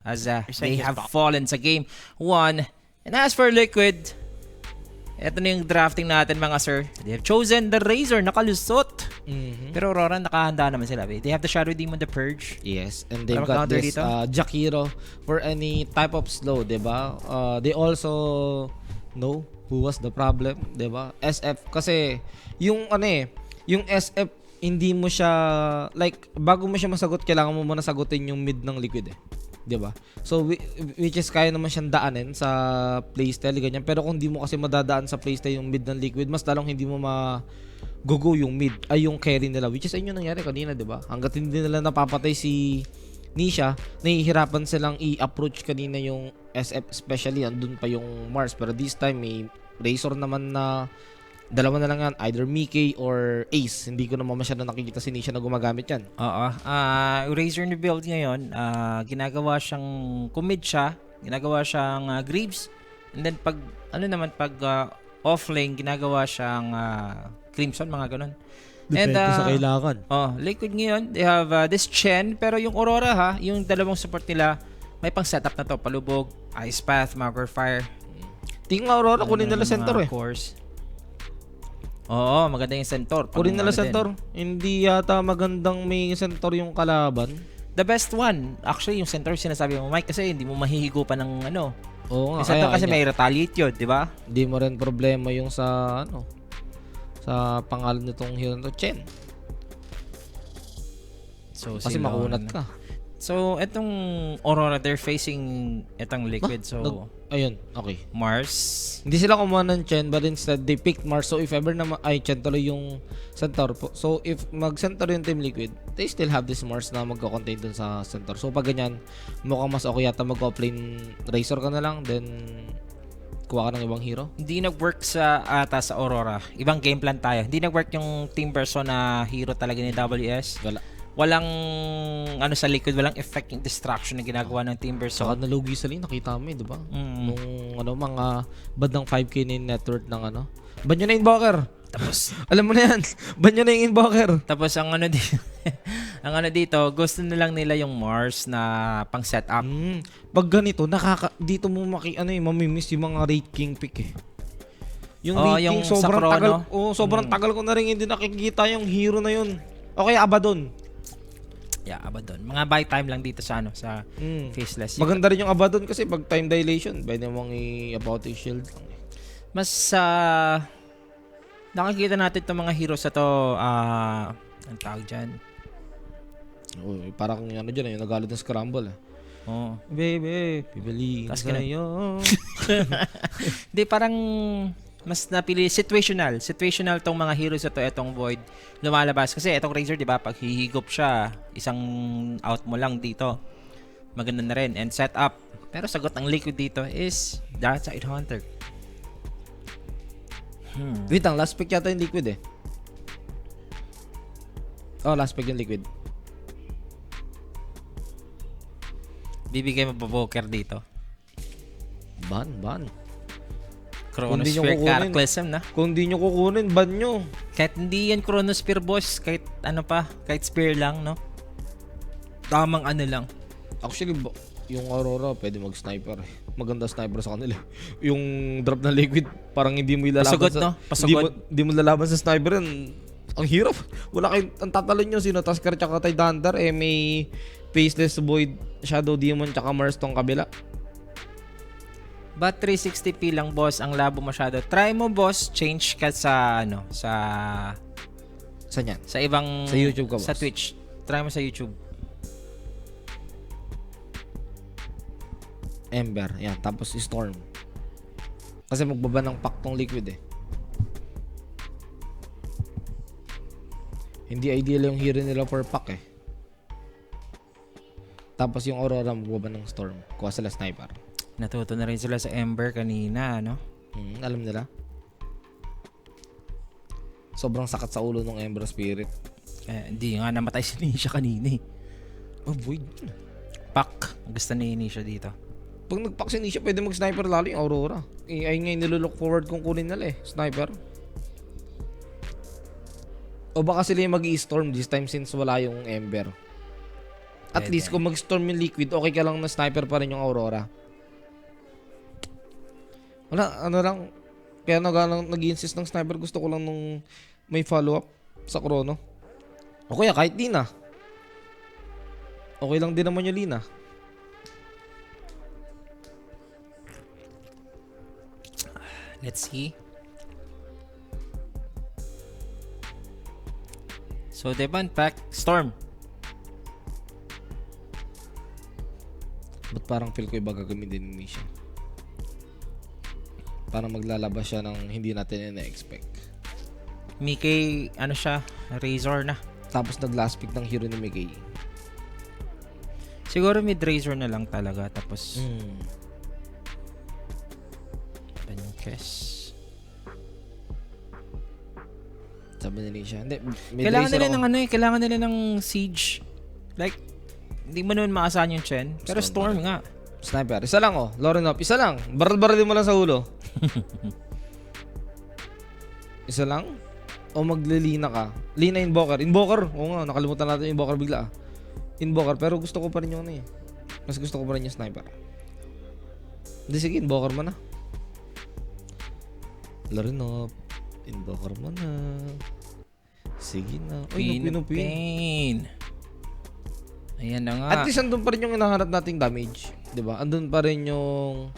as they have fallen sa game 1. And as for Liquid, eto na yung drafting natin mga sir. They have chosen the Razor, nakalusot. Pero Aurora, nakahanda naman sila. They have the Shadow Demon, the Purge. Yes, and they've Para got mag-counter this dito? Jakiro for any type of slow, diba? They also know who was the problem, diba? SF, kasi yung yung SF, hindi mo siya, like, bago mo siya masagot, kailangan mo muna sagutin yung mid ng Liquid 'di ba? So which is kaya naman siyang daanin sa playstyle ganyan, pero kung hindi mo kasi madadaan sa playstyle yung mid ng Liquid, mas lalong hindi mo go yung mid ay yung carry nila, which is ayun yung nangyari kanina, 'di ba? Hangga't hindi nila napapatay si Nisha, nahihirapan silang i-approach kanina yung SF, especially andun pa yung Mars, pero this time may Razor naman na dalawa na lang yan, either Mickey or Ace. Hindi ko naman masyado nakikita si Nisha na gumagamit yan. Oo. Razor ni build ngayon, ginagawa siyang commit siya, ginagawa siyang Greaves. And then pag off-lane, ginagawa siyang Crimson, mga ganun. Depende sa kailangan. Liquid ngayon, they have this Chen, pero yung Aurora yung dalawang support nila, may pang setup na to, palubog, Ice Path, Magor Fire. Tingnan Aurora, kunin nila center course. Oo, maganda yung center. Kunin nila center. Hindi yata magandang may center yung kalaban. The best one, actually, yung center sinasabi mo, Mike, kasi hindi mo mahihigo pa ng Oo nga. Yung center kasi may retaliate yun, di ba? Hindi mo rin problema yung sa sa pangalan nitong hero to, Chen. So, kasi makunat ka. So, etong Aurora, they're facing etong Liquid. Ayun, okay. Mars. Hindi sila kumuha ng Chen, but instead they picked Mars. So if ever na Chen tuloy yung center po. So if mag-center yung Team Liquid, they still have this Mars na magko-contain dun sa center. So pag ganyan, mukhang mas okay yata mag-offlane Razor ka na lang, then kuha ka ng ibang hero. Hindi nag-work sa Aurora. Ibang game plan tayo. Hindi nag-work yung Team Person na hero talaga ni WS. Walang sa Liquid, walang effect yung distraction na ginagawa ng Timber. So, saka nalugi sa lane, nakita mo, di ba? Nung mga badang 5k na yung network ng ban nyo na invoker. Tapos, alam mo na yan, ban nyo na yung invoker. Tapos ang dito, gusto na lang nila yung Mars na pang setup. Pag ganito, dito mo mamimiss yung mga Raid King pick Yung Raid King, sobrang tagal. Sobrang tagal ko na rin hindi nakikita yung hero na yun. Okay, Abaddon. Yeah, Abaddon. Mga buy time lang dito sa Faceless. Maganda rin yung Abaddon kasi pag time dilation, pwede mong i-about shield lang. Mas nakikita natin itong mga heroes na to, ang tawag dyan. Parang dyan, yung nagalit ng Scramble. Baby, pibili sa'yo. Hindi, parang mas napili situational tong mga heroes na to, etong Void lumalabas kasi etong Razor, di ba, pag hihigop siya, isang out mo lang dito, maganda na rin and set up. Pero sagot ng Liquid dito is Dark Side Hunter. Wait lang, last pick yata yung Liquid last pick yung Liquid. Bibigay mo Boker dito. Ban Chronosphere Cataclysm na. Kung di nyo kukunin, ban nyo. Kahit hindi yan Chronosphere, boss, kahit kahit Spear lang, no? Tamang lang. Actually, yung Aurora, pwede mag-sniper. Maganda sniper sa kanila. Yung drop na Liquid, parang hindi mo ilalaban Pasugod. Hindi mo lalaban sa sniper yan. Ang hirap. Wala kayong, ang tatalon nyo, sino Tusker tsaka Tidehunter, may Faceless, Void, Shadow Demon tsaka Mars tong kabila. But 360p lang, boss, ang labo masyado. Try mo, boss, change ka sa Saan yan? sa ibang sa YouTube ka, boss? Sa Twitch. Try mo sa YouTube. Ember, yan, tapos Storm. Kasi magbaba ng pack tong Liquid Hindi ideal yung hero nila for pack Tapos yung Aurora magbaba ng Storm. Kuha sila sniper. Natuto na rin sila sa Ember kanina, no? Alam nila. Sobrang sakat sa ulo ng Ember Spirit. Hindi nga namatay si Nisha kanina Void. Pack. Gusto ni Nisha dito. Pag nag-pack si Nisha, pwede mag-sniper lalo yung Aurora. Ay nga yung nilook forward kung kunin nila sniper. O baka sila yung mag-i-storm this time since wala yung Ember. At Pwede. least kung mag-storm yung liquid, okay ka lang na sniper pa rin yung Aurora. Wala, ano lang. Kaya nag-insist ng sniper. Gusto ko lang nung may follow-up sa Chrono. O kaya kahit Lina. Okay lang din naman yung Lina. Let's see. So, Devan pack Storm. Ba't parang feel ko iba gagamitin ni Misha? Parang maglalabas siya ng hindi natin ina-expect. Mickey, ano siya? Razor na. Tapos nag-last pick ng hero ni Migay. Siguro mid Razor na lang talaga. Tapos, Benkes. Sabi ni Nisha. Hindi, may Kailangan Razor nila ako. ng ano eh. Kailangan nila ng Siege. Like, hindi mo naman maasahan yung Chen. Pero Storm nga. Sniper. Isa lang oh. Lauren up. Isa lang. Baral-baralin mo lang sa ulo. Isa lang? O maglilina ka? Lina Invoker. Invoker. Oo nga. Nakalimutan natin yung Invoker bigla ah. Invoker. Pero gusto ko pa rin yung ano eh. Mas gusto ko pa rin yung Sniper. Hindi sige. Invoker mo na. Lauren up. Invoker mo na. Sige na. Uy, pinupin. Pinupin. Ayan na nga. At least andun pa rin yung hinahanap nating damage. 'Di ba? Andun pa rin yung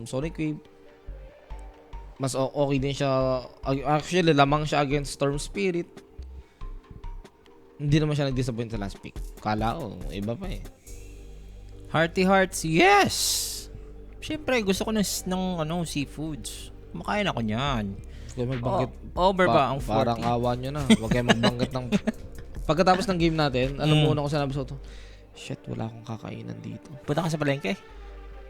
Sonic Wave. Mas okay din siya. Actually, lamang siya against Storm Spirit. Hindi naman siya nag-disappoint sa last pick. Kala ko, iba pa eh. Hearty Hearts, yes! Siyempre, gusto ko ng ano, seafoods. Kumakain ako niyan. Kaya magbanggit. Over ba ang 40? Parang awa nyo na. Huwag kayo magbanggit ng... Pagkatapos ng game natin, alam mo na ko sinabi sa ito, shit, wala akong kakainan dito. Punta ka sa palengke?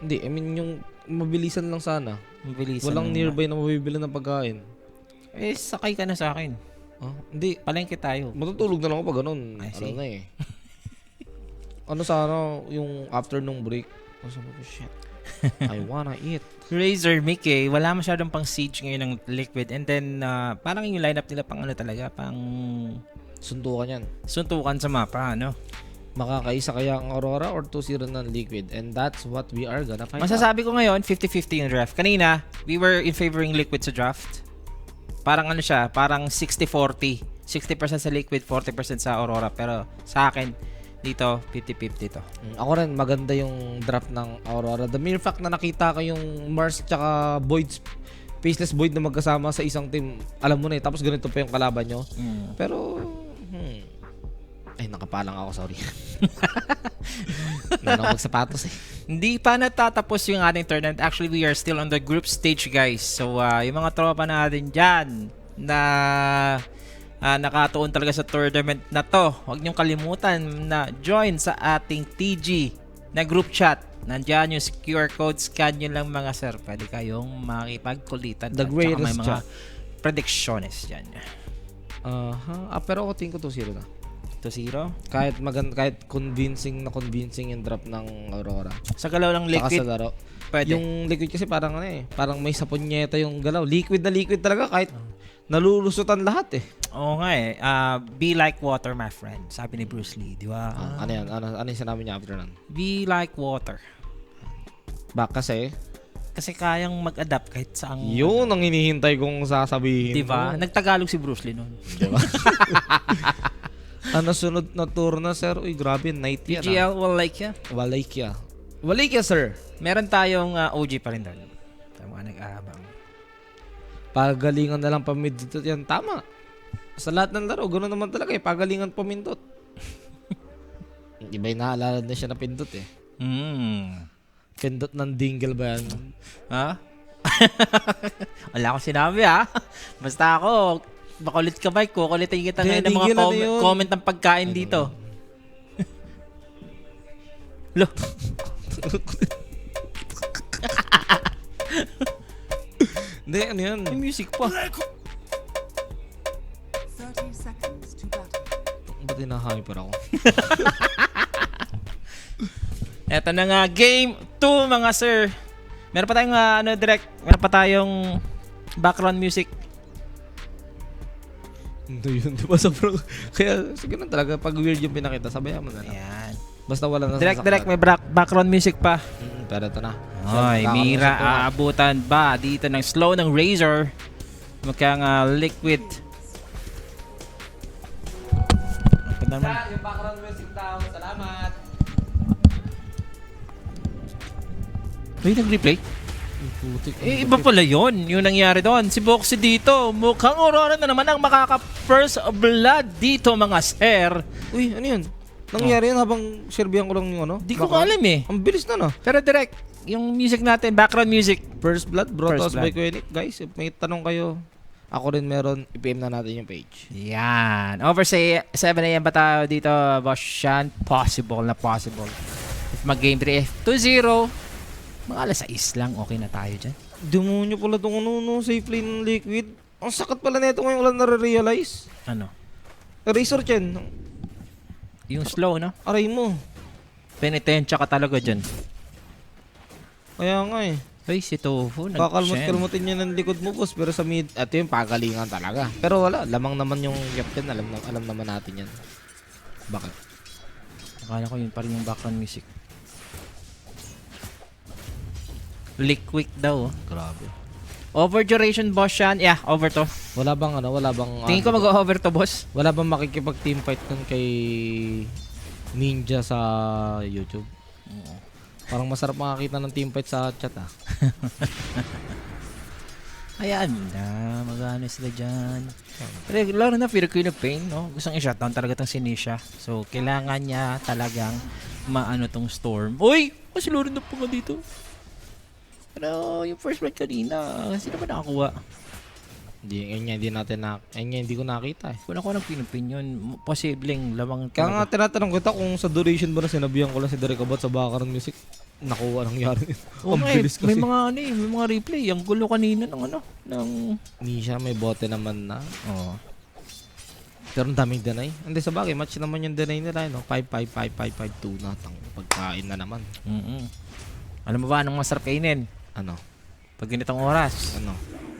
Hindi, I mean yung mabilisan lang sana. Mabilisan. Walang nearby na mabibili ng pagkain. Eh, sakay ka na sa akin. Hindi, Palengke tayo. matutulog na lang ako pag ganun. I Ano see. na eh. Ano sana yung after nung break. Ano sabi ko, shit. I wanna eat. Razor Mickey, wala masyadong pang siege ngayon ng Liquid. And then, parang yung lineup nila pang ano talaga, pang Suntukan yan. suntukan sa mapa, ano? Makakaisa kaya ang Aurora or 2-0 ng Liquid. And that's what we are gonna find out. Masasabi ko ngayon, 50-50 yung draft. Kanina, we were in favoring Liquid sa draft. Parang ano siya, parang 60-40. 60% sa Liquid, 40% sa Aurora. Pero sa akin, dito, 50-50 to. Ako rin, maganda yung draft ng Aurora. The mere fact na nakita ko yung Mars tsaka Void, Faceless Void na magkasama sa isang team, alam mo na eh, tapos ganito pa yung kalaban nyo. Pero, ay, nakapalang ako, sorry. Nanang magsapatos eh. Hindi pa natatapos yung ating tournament. Actually, we are still on the group stage, guys. So, yung mga tropa natin dyan na nakatuon talaga sa tournament na to, huwag niyong kalimutan na join sa ating TG na group chat. Nandiyan yung QR code, scan nyo lang mga sir. Pwede kayong makipagkulitan. The At saka greatest may mga chat. predictions dyan. Pero ako tingin ko 2-0 na. 2-0. Kahit convincing yung drop ng Aurora. Sa galaw ng Saka Liquid, sa laro. pwede. Yung Liquid kasi parang ano eh, parang may saponyeta yung galaw. Liquid na liquid talaga kahit nalulusutan lahat eh. Oo nga eh. Be like water, my friend. Sabi ni Bruce Lee, di ba? Ano yan? Ano yung sinabi niya after nun? Be like water. Kasi Kasi kayang mag-adapt kahit saang... yun ang hinihintay kong sasabihin. Di ba? mo. Nagtagalog si Bruce Lee noon. Diba? Ano sunod na tour na, sir? Uy, grabe, night yan. PGL will like ya. Walaikya. Walaikya, sir. Meron tayong OG pa rin doon. Tayo mga nag-aabang. Pagalingan na lang pamindot yan. Tama. Sa lahat ng laro, ganoon naman talaga eh. Pagalingan pamindot. Iba yung naalala na siya na pindot eh. Pindot ng dingle ba yan? Ha? Wala akong sinabi ha. Basta ako, makulit ka ba? Kukulitin kita ngayon ng mga Dingle, ano yun? comment ng pagkain dito. Lo. Hindi, ano yan? May music pa. 30 seconds to battle. Ba't hinahyper ako? Eto na nga, game 2 mga sir. Meron pa tayong meron pa tayong background music. Ito yun, di ba? Sobrang, kaya, sige na talaga, pag weird yung pinakita, sabayan mo na lang. Ayan. Basta wala na Direct, may background music pa. Pero ito na. Ay, Mira, Nakakalusot ko na. aabutan ba dito ng slow ng Razor? Mukhang liquid. Ganda naman. Yung background music daw, salamat. Ay, nag-replay? Putik. Eh, iba pala yun. Yung nangyari doon. Si Boxy dito. Mukhang Aurora na naman ang makaka-first blood dito, mga sir. Uy, ano yun? Nangyari yun habang serbihan ko lang yung ano? Di ko background. alam eh. Ang bilis na no. Pero direct, yung music natin, background music. First Blood, brought First us by Blood. Kuya Nick. Guys, if may tanong kayo, ako rin meron, i-PM na natin yung page. Yan. Over sa 7 a.m. ba tayo dito, Boss Shan? Possible na possible. If mag-game 3, 2-0, mga alas 6 lang, okay na tayo dyan. Demonyo pala itong ano, safe lane ng liquid. Ang sakit pala nito ngayon, wala nare-realize. Ano? Eraser Chen, Yung slow, no? aray mo. Penitensya ka talaga dyan. Kaya nga eh. Ay, si Tofu, Kakalmot-kalmotin niya ng likod mo, boss. Pero sa mid, ito yung pagalingan talaga. Pero wala, lamang naman yung captain. Alam naman natin yan. Bakit? Akala ko yun pa rin yung background music. Liquid daw. Oh. Grabe. Over duration, Boss Shan. Yeah, over to. Wala bang ano, wala bang... Tingin ko mag-over to, boss. Wala bang makikipag-teamfight nun kay Ninja sa YouTube? Parang masarap makakita ng teamfight sa chat ah. Ayan na, mag-ano sila dyan. Pero lalo na Fear Queen of Pain, no? Gustong i-shutdown talaga tong si Nisha. So, kailangan niya talagang maano tong Storm. Uy! Mas luro na po nga dito. Pero yung first blood kanina, sino ba nakakuha? Hindi ko nakita eh. Kung ako ng Pinupin yun, posibleng lamang Kaya nga tinatanong kita kung sa duration ba na sinabihan ko lang si Derek about sa background music. Nakuha nangyari. Oo Ang nga eh, bilis kasi. may mga ano eh, may mga replay. Ang gulo kanina ng ano, ng... Nisha may bote naman na. Oh. Pero ang daming deny. Hindi sa bagay, match naman yung deny nila. No? 5-5-5-5-5-2 na. Pagkain na naman. Alam mo ba anong masarap kainin? Ano? Pag ganitong oras. Ano?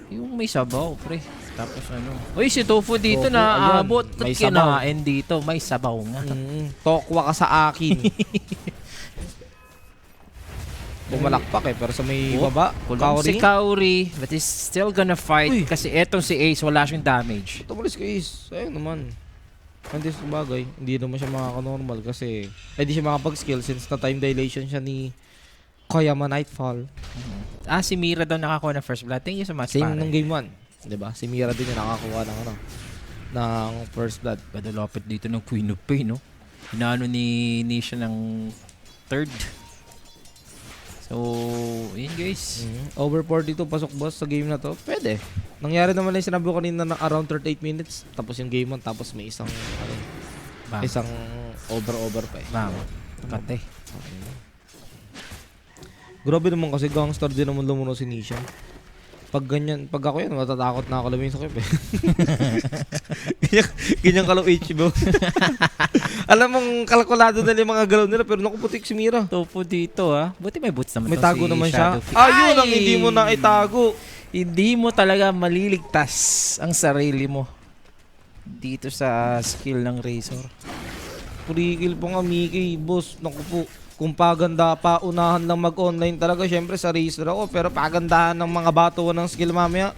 Yung may sabaw, pre. Tapos ano. Uy, si Tofu dito Tofu, na ayan. abot. May May sabaw. kinain dito. May sabaw nga. Tokwa ka sa akin. Bumalakpak eh, pero sa may Oh, baba, Kulong si Kaori, but he's still gonna fight Uy. kasi etong si Ace wala siyang damage. Tumalis ka is. Ayun naman. Hindi sa bagay, hindi naman siya makaka-normal kasi hindi siya makapag-skill since na time dilation siya ni Koyama Nightfall. Si Mira daw nakakuha ng first blood. Thank you so much, Same pare. nung game 1. Diba? Si Mira din yung nakakuha ng ano, ng first blood. Padalapit dito ng Queen of Pain, no? Inaano ni Nisha ng third. So, yun guys. Over 42 pasok boss sa game na to. Pwede. Nangyari naman lang yung sinabi ko kanina na around 38 minutes. Tapos yung game 1, tapos may isang Bam. isang over pa eh. Bam. Kate. Grabe naman kasi gangster din naman lumuno si Nisha. Pag ganyan, pag ako yan, matatakot na ako lumin sa kip eh. ganyan kalaw HB. Alam mong kalkulado na yung mga galaw nila pero nakuputik si Mira. Tofu dito, ha? Buti may boots naman May to tago si naman siya. Shadowfish. Yun ang Ay! hindi mo na itago. Hindi mo talaga maliligtas ang sarili mo dito sa skill ng Razor. Purikil po nga Mickey, boss. Naku po. Kung paganda pa, unahan lang mag-online talaga. Syempre sa Razor ako. Pero pagandahan ng mga batuan ng skill mamaya.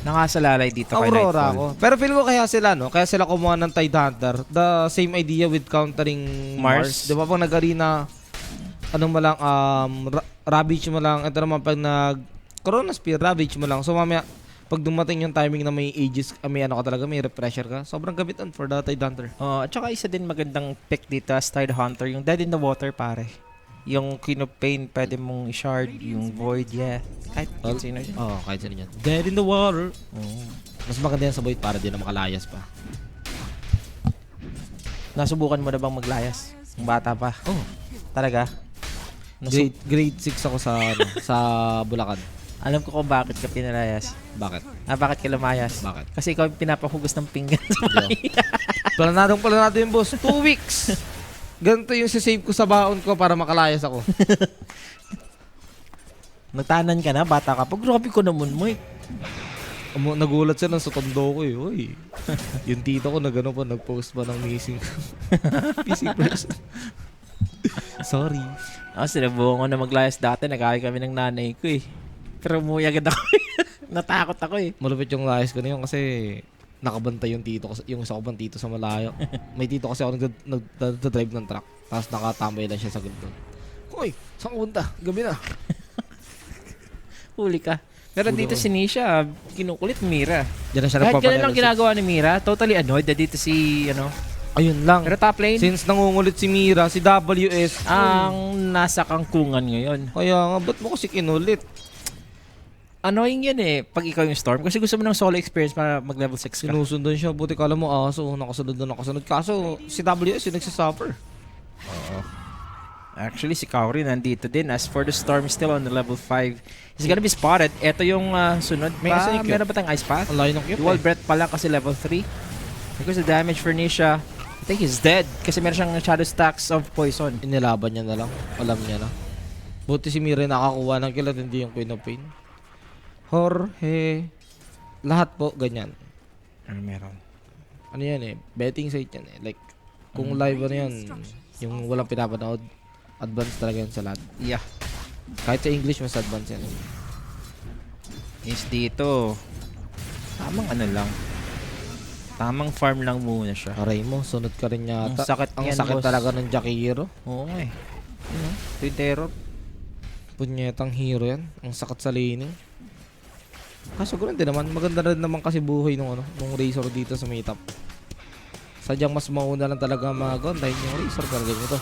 Nakasalalay dito kay Aurora Nightfall. ako. Pero feel ko kaya sila, no? Kaya sila kumuha ng Tide Hunter. The same idea with countering Mars. Mars. Di ba pag nag-arena, ano mo lang, Ravage mo lang. Ito naman pag Corona Spear, Ravage mo lang. So mamaya, pag dumating yung timing na may ages, may ano ka talaga, may refresher ka. Sobrang gabitan for the Tide Hunter. At saka isa din magandang pick dito as Tide Hunter, yung Dead in the Water, pare. Yung Queen of Pain, pwede mong i-shard. Yung Void, yeah. Kahit sino siya. Oo, kahit sino yan. Dead in the water. Oh. Mas maganda yan sa Void para di na makalayas pa. Nasubukan mo na bang maglayas? Yung bata pa? Oh. Talaga? Grade 6 ako sa sa Bulacan. Alam ko kung bakit ka pinalayas. Bakit? Bakit ka lumayas? Bakit? Kasi ikaw yung pinapahugas ng pinggan. Planado yung boss. 2 weeks. Ganito yung sisave ko sa baon ko para makalayas ako. Nagtanan ka na, bata ka pa. Grabe ko naman mo eh. Nagulat sila sa tondo ko eh. Uy. Yung tito ko na gano'n pa, nag-post pa ng missing. missing person. Sorry. Sinabuhan ko na maglayas dati. Nagkakay kami ng nanay ko eh. Pero umuwi agad ako. Natakot ako eh. Malupit yung layas ko na yun kasi nakabantay yung tito ko, yung isa ko bang tito sa malayo. May tito kasi ako nagdadrive ng truck. Tapos nakatambay lang siya sa ganda. Hoy, saan ka punta? Gabi na. Huli ka. Pero Huli dito ko. si Nisha, kinukulit Mira. Diyan na siya Kahit ganun lang nagpapanel. ginagawa ni Mira, totally annoyed na dito si, Ayun lang. pero top lane, Since nangungulit si Mira, si WS, ang nasa kangkungan ngayon. kaya nga, ba't mo kasi kinulit? Annoying yan eh, pag ikaw yung Storm. Kasi gusto mo ng solo experience para mag-level 6 ka. Sinusundan siya, buti kala mo aso, nakasunod na nakasunod. Kaso, si WS yung nagsasuffer. Actually, si Kaori nandito din. As for the Storm, still on the level 5. He's gonna be spotted. Ito yung sunod. Asan yung cute? Meron ba tayong Ice Path? Ang layo ng cute Dual eh. breath pa lang kasi level 3. Because the damage for Nisha, I think he's dead. Kasi meron siyang shadow stacks of poison. Inilaban niya na lang. Alam niya na. Buti si Mira nakakuha ng kill at hindi yung Queen of Pain. Jorge. Lahat po ganyan. Ano meron? Ano yan eh. Betting site yan eh. Like, kung live ano yan, yung walang pinapanood, advance talaga yan sa lahat. Yeah. Kahit sa English, mas advance yan. Is dito. Tamang ano lang. Tamang farm lang muna siya. Aray mo, sunod ka rin yata. Ang sakit Ang yan, sakit boss. talaga ng Jakiro. Oo nga eh. Ito yung terror. Punyetang hero yan. Ang sakit sa laning. Kaso ganoon din naman. Maganda rin naman kasi buhay nung Razor dito sa meetup. Sadyang mas mauna lang talaga mag-on dahil yung Razor talaga ito.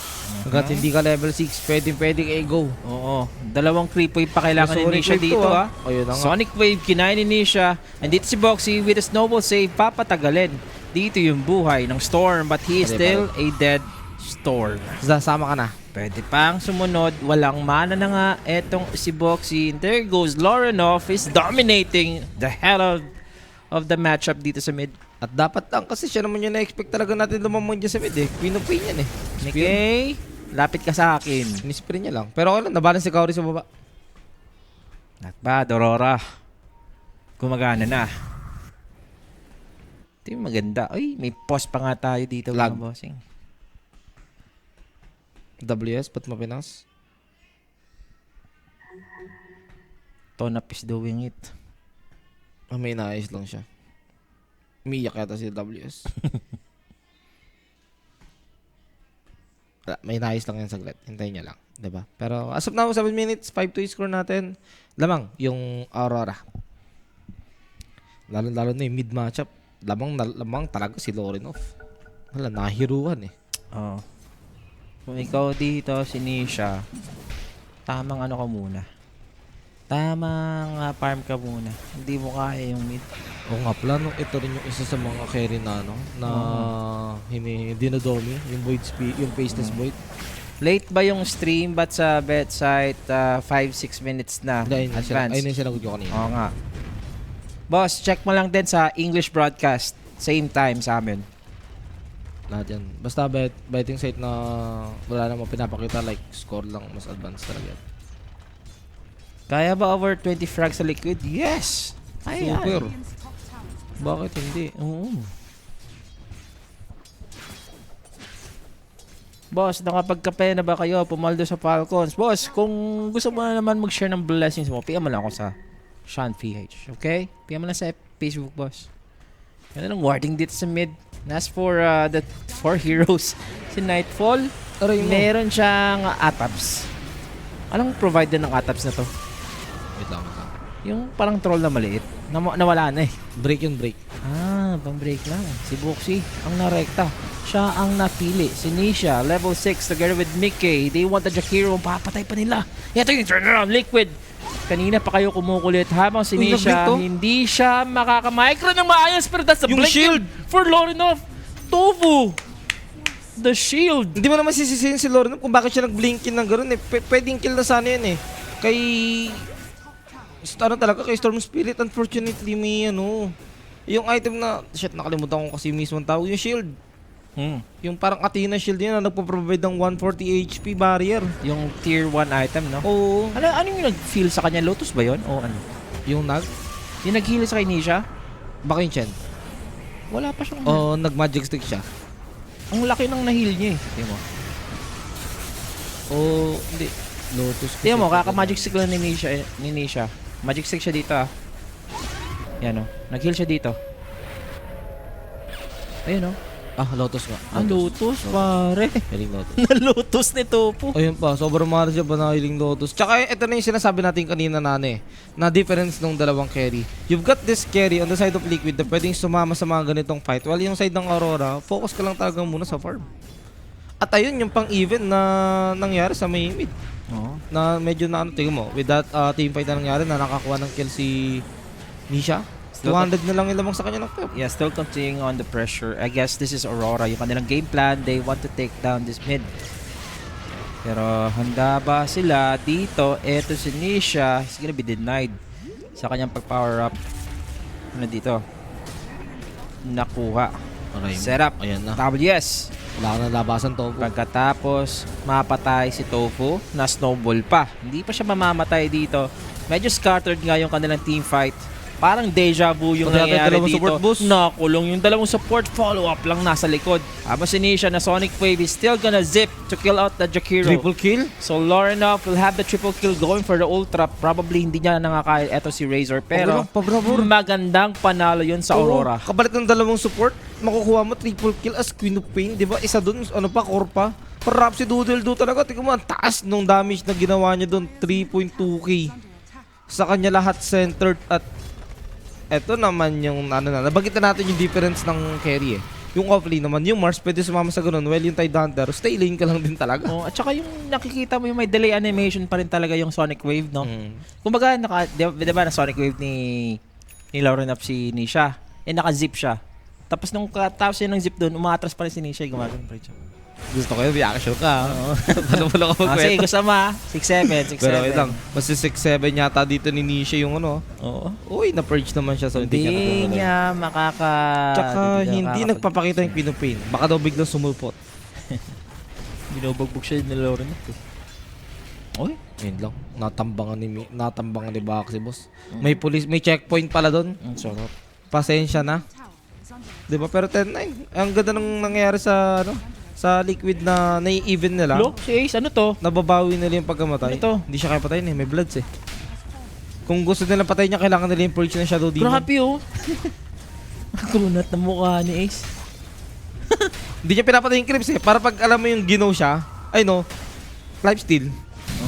Hanggat hindi ka level 6, pwedeng go. Oo. Dalawang creep wave pa kailangan ni Sonic Nisha Wave dito to, ah. Ayun na nga. Sonic Wave, kinain ni Nisha. And dito si Boxy with a snowball save, papatagalin. Dito yung buhay ng Storm, but he is Pare, still a dead Storm. Sama ka na. Pwede pang sumunod, walang mana na nga etong si Boxy. And there goes Lorenov, is dominating the hell of the matchup dito sa mid. At dapat lang kasi siya naman yung na-expect talaga natin lumamang dyan sa mid eh. Queen of Pain yan eh. Okay, lapit ka sa akin. Sinispray niya lang. Pero okay lang, nabalance si Kaori sa baba. Not bad, Aurora. Gumagana na. Ito yung maganda. Ay, may pause pa nga tayo dito. Lag. Mga bossing. WS, ba't mapinas? Tonap is doing it. May naayos lang siya. Umiiyak yata si WS. May naayos lang yan saglit. Hintayin niya lang. Diba? Pero as of now, 7 minutes, 5-2 score natin. Lamang, yung Aurora. Lalo na yung mid matchup. Lamang talaga si Lorenov. Wala, nahiruan eh. Oo. Kung ikaw dito, si Nisha, tamang ano ka muna. Tamang farm ka muna. Hindi mo kaya yung mid. Oo nga, plano ito rin yung isa sa mga carry na dinodomi, yung void speed, yung faceless void. Late ba yung stream? Ba't sa bet site 5-6 minutes na Ayun advance? yung sinagot ko kanina. Oo nga. Boss, check mo lang din sa English broadcast. Same time sa amin. Lahat yan. Basta betting site na wala namang pinapakita, like score lang, mas advanced talaga. Kaya ba over 20 frags sa liquid? Yes! Ayan. Super. Radiant's top tower is Bakit hindi? Oo. Boss, nakapagkape na ba kayo? Pumaldo sa Falcons. Boss, kung gusto mo na naman mag-share ng blessings mo, PM mo lang ako sa Sean PH. Okay? PM mo lang sa Facebook, boss. Yan ang warding dito sa mid. And as for the 4 heroes, si Nightfall, Aray mo. meron siyang ATAPs. Anong provider ng ATAPs na to? Wait lang. Yung parang troll na maliit. Nawala na eh. Break yung break. Pang break lang. Si Boxy ang narekta. Siya ang napili. Si Nisha, level 6 together with Mickey. They want the Jakiro. Papatay pa nila. Ito yung turnaround. Liquid. Kanina pa kayo kumukulit habang si Uy, Nisha, nag-blink to? hindi siya makakamicro ng maayos, pero that's the Yung blink shield! for Lorenov. Tofu! The shield! Hindi mo naman sisisihin si Lorenov kung bakit siya nag-blinkin ng gano'n eh. Pwedeng kill na sana yan eh. Kay... kay Storm Spirit, unfortunately may yung item na... Shit, nakalimutan ko kasi mismo ang tawag. Yung shield. Yung parang Athena shield yun na nagpo-provide ng 140 HP barrier. Yung tier 1 item, no? Oo. Ano yung nag-feel sa kanya? Lotus ba yon? O ano? Yung nag... Yung nag-heal sa kay Nisha, Baka yung Chen. wala pa siyang... O nag-magic stick siya. Ang laki ng na-heal niya eh. Tingnan mo. O hindi. Lotus. Tingnan mo, kaka-magic stick lang ni Nisha. Magic stick siya dito ah. Yan o. Nag-heal siya dito. Ayun o. Ah, Lotus nga. Ang Lotus, pare. Healing Lotus. Na-Lotus ni Topo. Ayun pa, sobrang mahal siya ba na Healing Lotus. Tsaka ito na yung sinasabi natin kanina na difference ng dalawang carry. You've got this carry on the side of Liquid na pwedeng sumama sa mga ganitong fight. While yung side ng Aurora, focus ka lang talaga muna sa farm. At ayun yung pang-even na nangyari sa may mid. Oo. Na medyo na ano, tingin mo, with that team fight na nangyari na nakakuha ng kill si Nisha. 200 na lang yung lamang sa kanya ng top. Yeah, still continuing on the pressure. I guess this is Aurora. Yung kanilang game plan, they want to take down this mid. Pero handa ba sila dito? Eto si Nisha, he's gonna be denied sa kanyang pag-power up. Ano dito? Nakuha. Setup. Ayan na. WS. Wala ka na labasan to. Pagkatapos, mapatay si Tofu na snowball pa. Hindi pa siya mamamatay dito. Medyo scattered nga yung kanilang team fight. Parang deja vu yung Pagkatapos nangyayari dalawang dito. support boost. Nakulong yung dalawang support follow-up lang nasa likod. Habang si Nisha na Sonic Wave is still gonna zip to kill out the Jakiro. Triple kill. So Lorenov will have the triple kill going for the ultra. Probably hindi niya nangakaya eto si Razor. Pero magandang panalo yun sa Aurora. Oo, kapalit ng dalawang support, makukuha mo triple kill as Queen of Pain, di ba? Isa dun, ano pa, core pa. Parap si Doodle do talaga. Tingnan mo, ang taas nung damage na ginawa niya dun, 3.2k. Sa kanya lahat centered at eto naman yung ano na, nabanggit na natin yung difference ng carry eh. Yung off-lane naman, yung Mars pwede sumama sa ganun, well yung Tide Hunter, stay lane ka lang din talaga. Oh, at saka yung nakikita mo yung may delay animation pa rin talaga yung Sonic Wave, no? Kumbaga, diba na Sonic Wave ni Lauren up si Nisha, naka-zip siya. Tapos nung katapos niya ng zip doon, umaatras pa rin si Nisha, gumagano pa rin siya. Gusto ko yung reaction ka. Paano mo lang ako Sige, magkwento? gusto mo 6-7, 6-7. Pero wait lang, mas 6-7 yata dito ni Nisha yung ano. Oo. Uy, na-purge naman siya so hindi ka Hindi niya makaka... Tsaka hindi nagpapakita yung Queen of Pain. Baka daw biglang sumulpot. Binubugbog siya ni Lauren up eh. Oy, yun lang. Natambangan ni Baxi, boss. May police, may checkpoint pala doon. Ang sarap. Pasensya na. 'Di ba? Pero 10-9. Ang ganda ng nangyayari sa ano, sa Liquid na nai-even nila. Lo, si Ace, ano to? Nababawi nila yung pagkamatay. Ano to? Hindi siya kaya patayin eh, may bloods eh. Kung gusto nilang patayin niya, kailangan nila yung purge ng Shadow Demon. Grabe oh. Kunat na mukha ni Ace. Hindi niya pinapatay yung creeps eh. Para pag alam mo yung ginaw siya, ay no, life steal.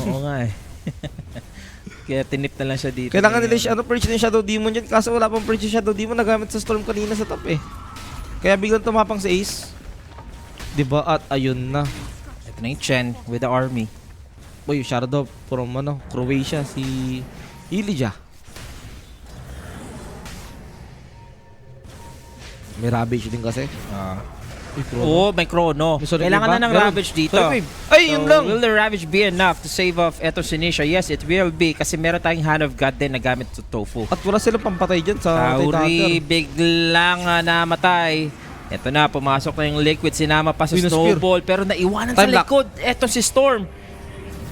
Oo nga eh. Kaya tinip na lang siya dito. Kailangan nila yung purge ng Shadow Demon dyan. Kaso wala pang purge yung Shadow Demon nagamit sa Storm kanina sa top eh. Kaya biglang tumapang si Ace. Diba? At ayun na. Ito na yung Chen with the army. Boy, shoutout from ano, Croatia, si Ilija. May Ravage din kasi. Oo, may Chrono. May Sonic Kailangan Wave na ba? ng Meron. Ravage dito. Sonic Wave. Ay, yun lang. Will the Ravage be enough to save off eto si Nisha? Yes, it will be. Kasi meron tayong Hand of God din na gamit sa Tofu. At wala silang pampatay dyan sa Tide Tauri, Hunter. biglang namatay. Ito na, pumasok na yung Liquid. Sinama pa sa Uy, Snowball. Pero naiwanan sa Time lock. likod. Eto si Storm.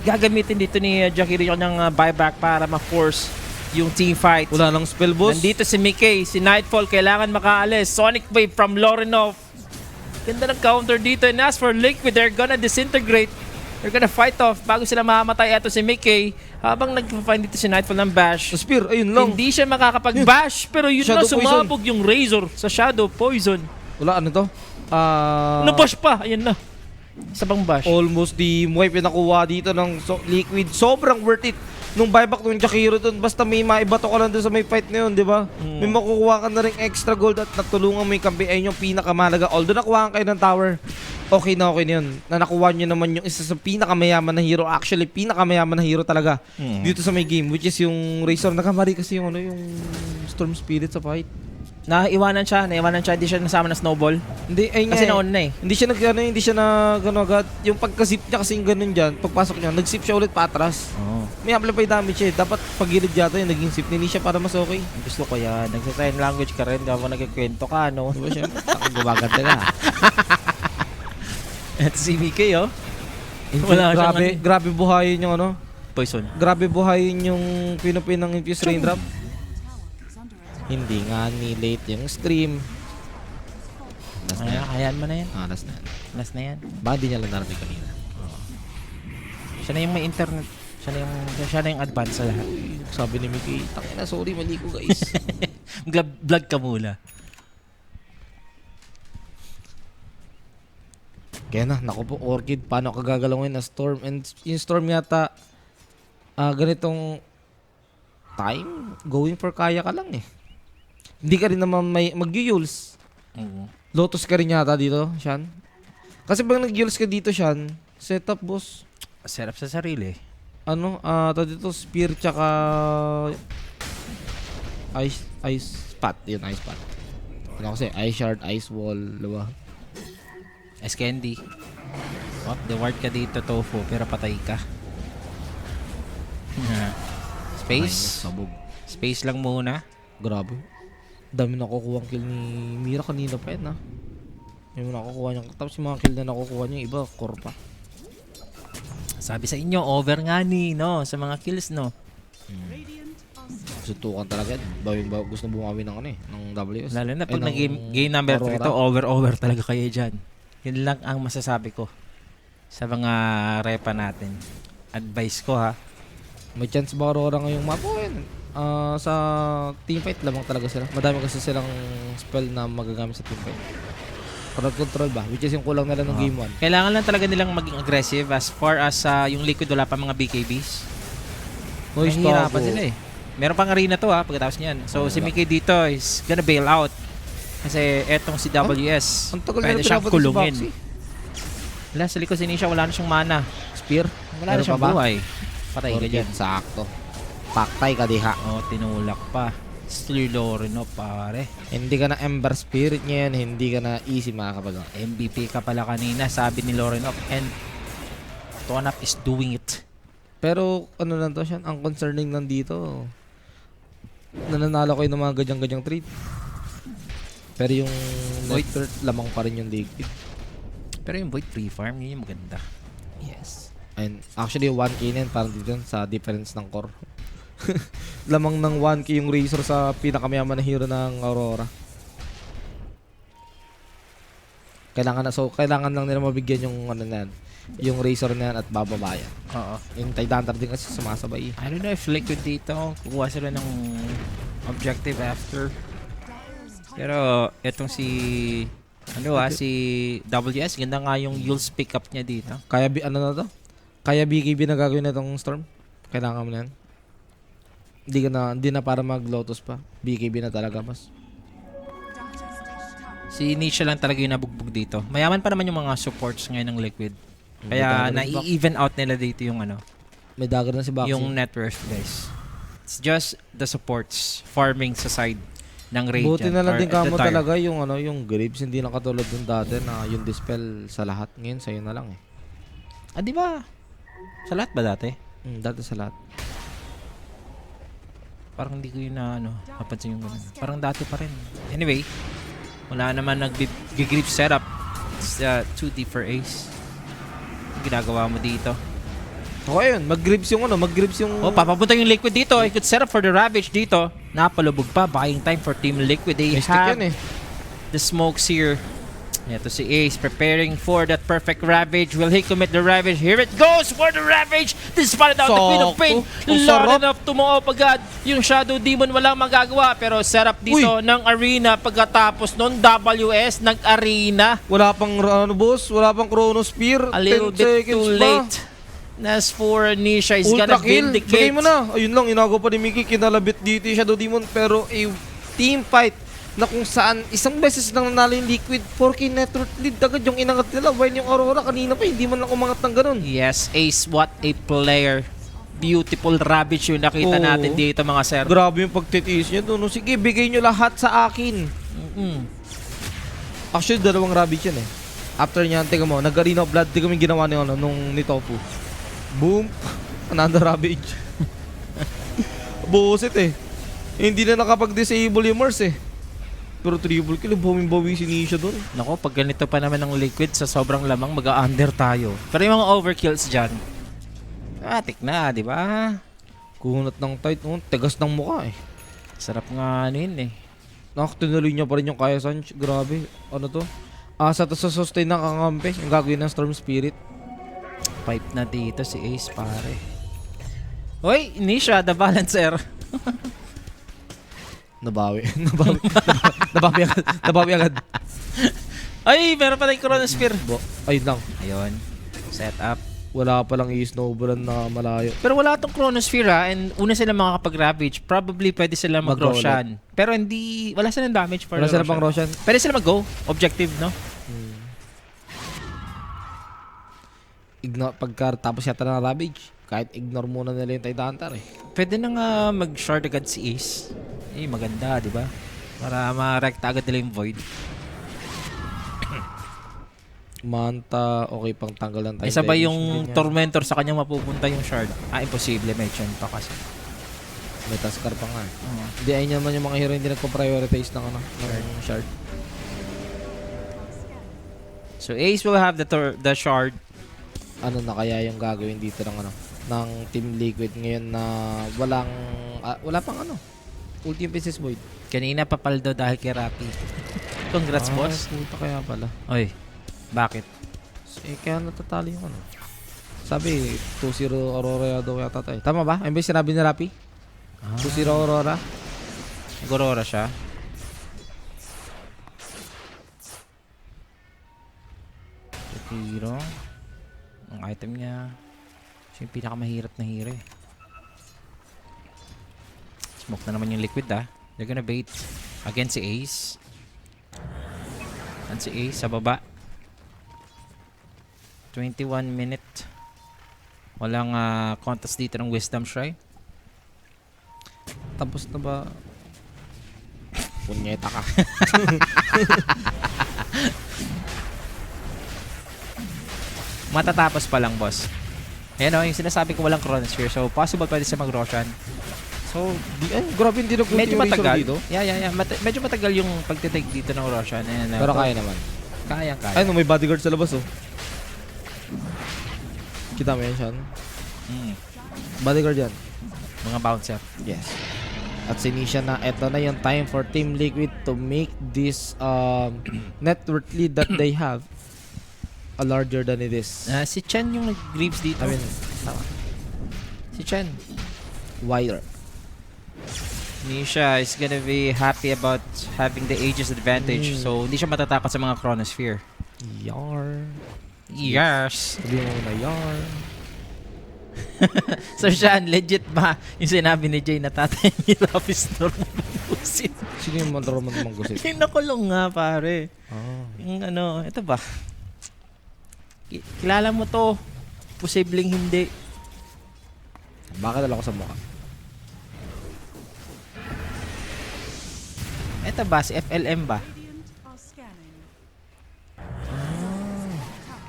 Gagamitin dito ni Jakiro yung kanyang buyback para ma-force yung team fight. Wala nang spell, boss. Nandito si Mickey, si Nightfall, kailangan makaalis. Sonic Wave from Lorenov. Ganda ng counter dito. And as for Liquid, they're gonna disintegrate. They're gonna fight off bago sila mamamatay. Ito si Mickey. Habang nag-find dito si Nightfall ng bash. Spear, ayun lang. Hindi siya makakapag-bash. Pero yun Shadow na, sumabog yung Razor sa Shadow Poison. Wala, ano to? Nabash pa. Ayan na. Isa pang bash. Almost team wipe yung nakuha dito ng Liquid. Sobrang worth it. Nung buyback nung Jakiro dun, basta may maibato ka lang dun sa may fight na yun, di ba? May makukuha ka na rin extra gold at natulungan mo yung kampi. Ayun yung pinakamalaga. Although nakuha kayo ng tower, okay na yun. Na nakuha nyo naman yung isa sa pinakamayaman na hero. Actually, pinakamayaman na hero talaga dito sa may game, which is yung Razor. Nakamari kasi yung Storm Spirit sa fight. Naiwanan siya, hindi siya nasama na Snowball. Hindi, ay nga Kasi eh. nauna na eh. Hindi siya agad. Yung pagka-zip niya kasi yung ganun dyan, pagpasok niya, nag-zip siya ulit patras. Oo. May amplify damage eh. Dapat pagilid yata yung naging zip ni Nisha para mas okay. Gusto ko yan. Nagsa-sign language ka rin. Habang nagkikwento ka, no? Diba siya? Gumaganda ka. Ito si Mickey, oh. Wala siyang Grabe buhayin yung ano. Poison. Grabe buhayin yung pinupin ng Infused Raindrop. Hindi nga ni late yung stream. Last na yan. Hayaan mo na yan. Last na yan. Last na yan. Baka di niya lang narinig kanina. Siya na yung may internet. Siya na yung advance sa lahat. Sabi ni Mickey, tangina, sorry, mali ko guys. Vlog ka muna. Kaya na, naku po, Orchid, paano ka gagalawin na Storm? And yung Storm yata, ganitong time, going for kaya ka lang eh. Hindi ka rin naman may mag-yules. Lotus ka rin yata dito, Shan. Kasi pag nag-yules ka dito, Shan, setup boss, Sarap sa sarili. dito spear tsaka ice pot, yun, ice pot. Ano kasi, ice shard, ice wall, diba? As candy. Oh, the ward ka dito, Tofu, pero patay ka. Space. Sabog. Space lang muna. Grabe. Dami nakukuha ang kill ni Mira kanina pa yan, ha. Yung nakukuha niya. Tapos yung mga kill na nakukuha niya, iba, core pa. Sabi sa inyo, over nga ni, no? Sa mga kills, no? Sutukan talaga. Gusto bumawi ng ng WS. Lalo na pag ng game number 3 Aurora. to, over talaga kayo dyan. Yun lang ang masasabi ko sa mga repa natin. Advice ko, ha? May chance ba Aurora ngayong map? O yun. Sa teamfight lamang talaga sila. Madami kasi silang spell na magagamit sa teamfight. Crowd control ba? Which is yung kulang nila ng game 1. Kailangan lang talaga nilang maging aggressive as far as yung Liquid wala pa mga BKBs. Mahihirapan sila eh. Meron pang arena to ha, pagkatapos niyan. So si Mickey dito is gonna bail out. Kasi etong si WS, Ang tagal pwede nila siyang pinapunta si kulungin. Baxi. Wala, sa likod si Nisha, wala na siyang mana. Spear? Wala na Meron siyang pa ba? buhay. Patay ka dyan. Sakto. Paktay ka diha. Oh, tinulak pa. Slurlorino, pare. Hindi ka na Ember Spirit ngayon, hindi ka na easy makakapagawa. MVP ka pala kanina, sabi ni Lorenov. And Tonap is doing it. Pero ano lang to siya, ang concerning nandito, nananalo kayo ng mga gadyang-gadyang trade. Pero yung Void. Nectar, lamang pa rin yung Liquid. Pero yung Void free farm, yun yung maganda. Yes. And actually, 1K na yun, parang dito yun sa difference ng core. Lamang ng 1K yung Razor sa pinakamayaman na hero ng Aurora. Kailangan lang nila mabigyan yung ano na yan, yung Razor na yan at bababa yan. Oo. Yung Tidehunter din kasi sumasabay. I don't know if Liquid dito, kukuha sila ng objective after. Pero etong si si WS, ganda nga yung Yule's pick up niya dito. Kaya ano na to? Kaya BKB na gagawin na tong Storm? Kailangan mo na yan. Hindi na para mag-Lotus pa. BKB na talaga, mas. Si Nisha lang talaga yung nabugbog dito. Mayaman pa naman yung mga supports ngayon ng Liquid. Kaya na-even out nila dito yung May dagger na si Baxi. yung net worth, guys. It's just the supports farming sa side ng Radiant. Buti na lang or din at the kamo time. talaga yung Graves, hindi na katulad dun dati na yung dispel sa lahat. Ngayon sa'yo na lang eh. Ah, di ba? Sa lahat ba dati? Dati sa lahat. Parang hindi ko yun napansin yung ganun. Parang dati pa rin. Anyway, wala naman nag-grip setup. It's 2D for ace. Ang ginagawa mo dito. Okay yun, mag-grips yung Oh, papapunta yung Liquid dito. I could set up for the Ravage dito. Napalubog pa. Buying time for Team Liquid. They Mystic have yun eh. the smokes here. Ito si Ace preparing for that perfect Ravage. Will he commit the Ravage? Here it goes for the Ravage. This is out the Queen of Pain. Ang sarap. Long enough tumaob agad. Yung Shadow Demon walang magagawa. Pero setup dito ng arena pagkatapos nun WS nag-arena. Wala pang boss, wala pang Chrono Spear. A little 10 bit seconds too pa. late. As for Nisha, he's Ultra gonna kill. vindicate. Bigay mo na. Ayun lang, inagaw pa ni Mickey. Kinalabit dito yung Shadow Demon. Pero team fight na kung saan isang beses lang nanalo yung Liquid, 4K network lead agad yung inangat nila. While yung Aurora kanina pa, hindi man lang umangat ng ganun. Yes, Ace, what a player. Beautiful Ravage yung nakita Oo. natin dito mga sir. Grabe yung pagtitiis niya doon. Sige, bigay nyo lahat sa akin. Actually, dalawang Ravage yan eh. After niyan, tiga mo, nag-arena of blood, tiga mo yung ginawa ni, nung ni Tofu. Boom! Another Ravage. Buset eh. Hindi na nakapag-disable yung Mars eh. Pero triple kill, bawi si Nisha doon. Nako, pag ganito pa naman ng Liquid sa sobrang lamang, mag-under tayo. Pero yung mga overkills dyan, atik na, di ba? Kunat ng tight, tigas ng mukha eh. Sarap nga yun eh. Tinuloy niya pa rin yung Kaya Sanch. Grabe. Ano to? Sa sustain ng kakampi. Yung gagawin ng Storm Spirit. Pipe na dito si Ace, pare. Hoy, Nisha, the balancer. Nabawi. Nabawi agad. Nabawi agad. Ay, meron pa tayong Chronosphere. Ayun lang. Ayun. Set up. Wala pa lang i-snowballan na malayo. Pero wala tong Chronosphere and una sila makakapag-ravage. Probably pwede sila mag-Roshan. Pero hindi, wala silang damage for Wala the sila pang Roshan. Pwede sila mag-go. Objective, no? Ignore, pagka tapos yata ng Ravage, kahit ignore muna nila yung Titan Hunter eh. Pwede na nga mag-shard agad si Ace. Eh, maganda, di ba? Para ma-recta agad nila yung Void. Manta, okay pang tanggal ng Time Isa ba Damage yung din yan. Tormentor sa kanya mapupunta yung shard? Imposible. May chance pa kasi. May Taskar pa nga. Hindi, ayun naman yung mga hero hindi nagpo-prioritize ng ano, ng shard. So, Ace will have the shard. Ano na kaya yung gagawin dito ng ano, ng Team Liquid ngayon na wala pang ano, Ultimate Princess Void. Kanina papaldo dahil kay Rappi. Congrats, boss. Puta kaya pala. Oy, bakit? Kaya natatalo yung ano. Sabi, 2-0 Aurora daw yata tayo. Tama ba? Ayun ba yung sinabi ni Rappi? 2-0 Aurora? Gorora siya. Hero. Ang item niya. Siya yung pinakamahirap na hero eh. Smoke na naman yung liquid ah. They're gonna bait. Against si Ace. And si Ace sa baba. 21 minute. Walang contest dito ng Wisdom Shrine. Tapos na ba? Punyeta ka. Matatapos pa lang, boss. Ayan o, yung sinasabi ko walang Chronosphere. So, possible pwede siya mag-Roshan. So, grabe hindi na Medyo matagal. dito. Yeah. Medyo matagal yung pagtitake dito ng Roshan. And, Pero kaya naman. Kaya. Ay, no, may bodyguard sa labas oh. Kita mo yan, Sean? Mm. Bodyguard yan. Mga bouncer. Yes. At sinisya na, eto na yung time for Team Liquid to make this net worth lead that they have a larger than it is. Si Chen yung nag-grieves dito. I mean, Tama. Si Chen. wider. Nisha is gonna be happy about having the Aegis advantage. So, hindi siya matatakot sa mga Chronosphere. Yar. Yes! Sabi mo na yar. So, Sean, legit ba yung sinabi ni Jay na tatay ni Luffy Storm busit? Sino yung mandaraman mong gusit? Yung nakulong nga, pare. Yung ano, ito ba? Kilala mo to. Posibleng hindi. Bakit dala ko sa mukha? Ito ba? Si FLM ba? Radiant are scanning.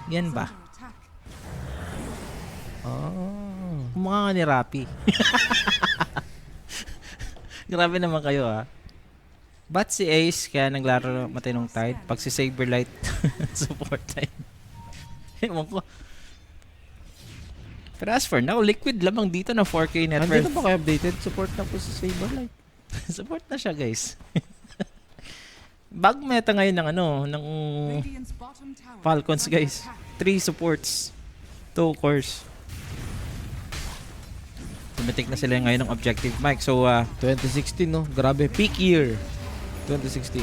Yan ba? Attack. Mukha nga ni Rappi. Grabe naman kayo ah. Ba't si Ace kaya naglaro matinong tide? Pag si Saberlight support time. Ewan ko. Pero as for now, Liquid lamang dito na 4K net Hindi worth. na ba kayo updated? Support na po sa Saberlight. Support na siya, guys. Bag meta ngayon ng ano, ng Radiant's bottom tower Falcons, is under guys. attack. 3 supports, 2 cores. Tumitik na sila ngayon ng objective, Mike. So, 2016, no? Grabe. Peak year. 2016.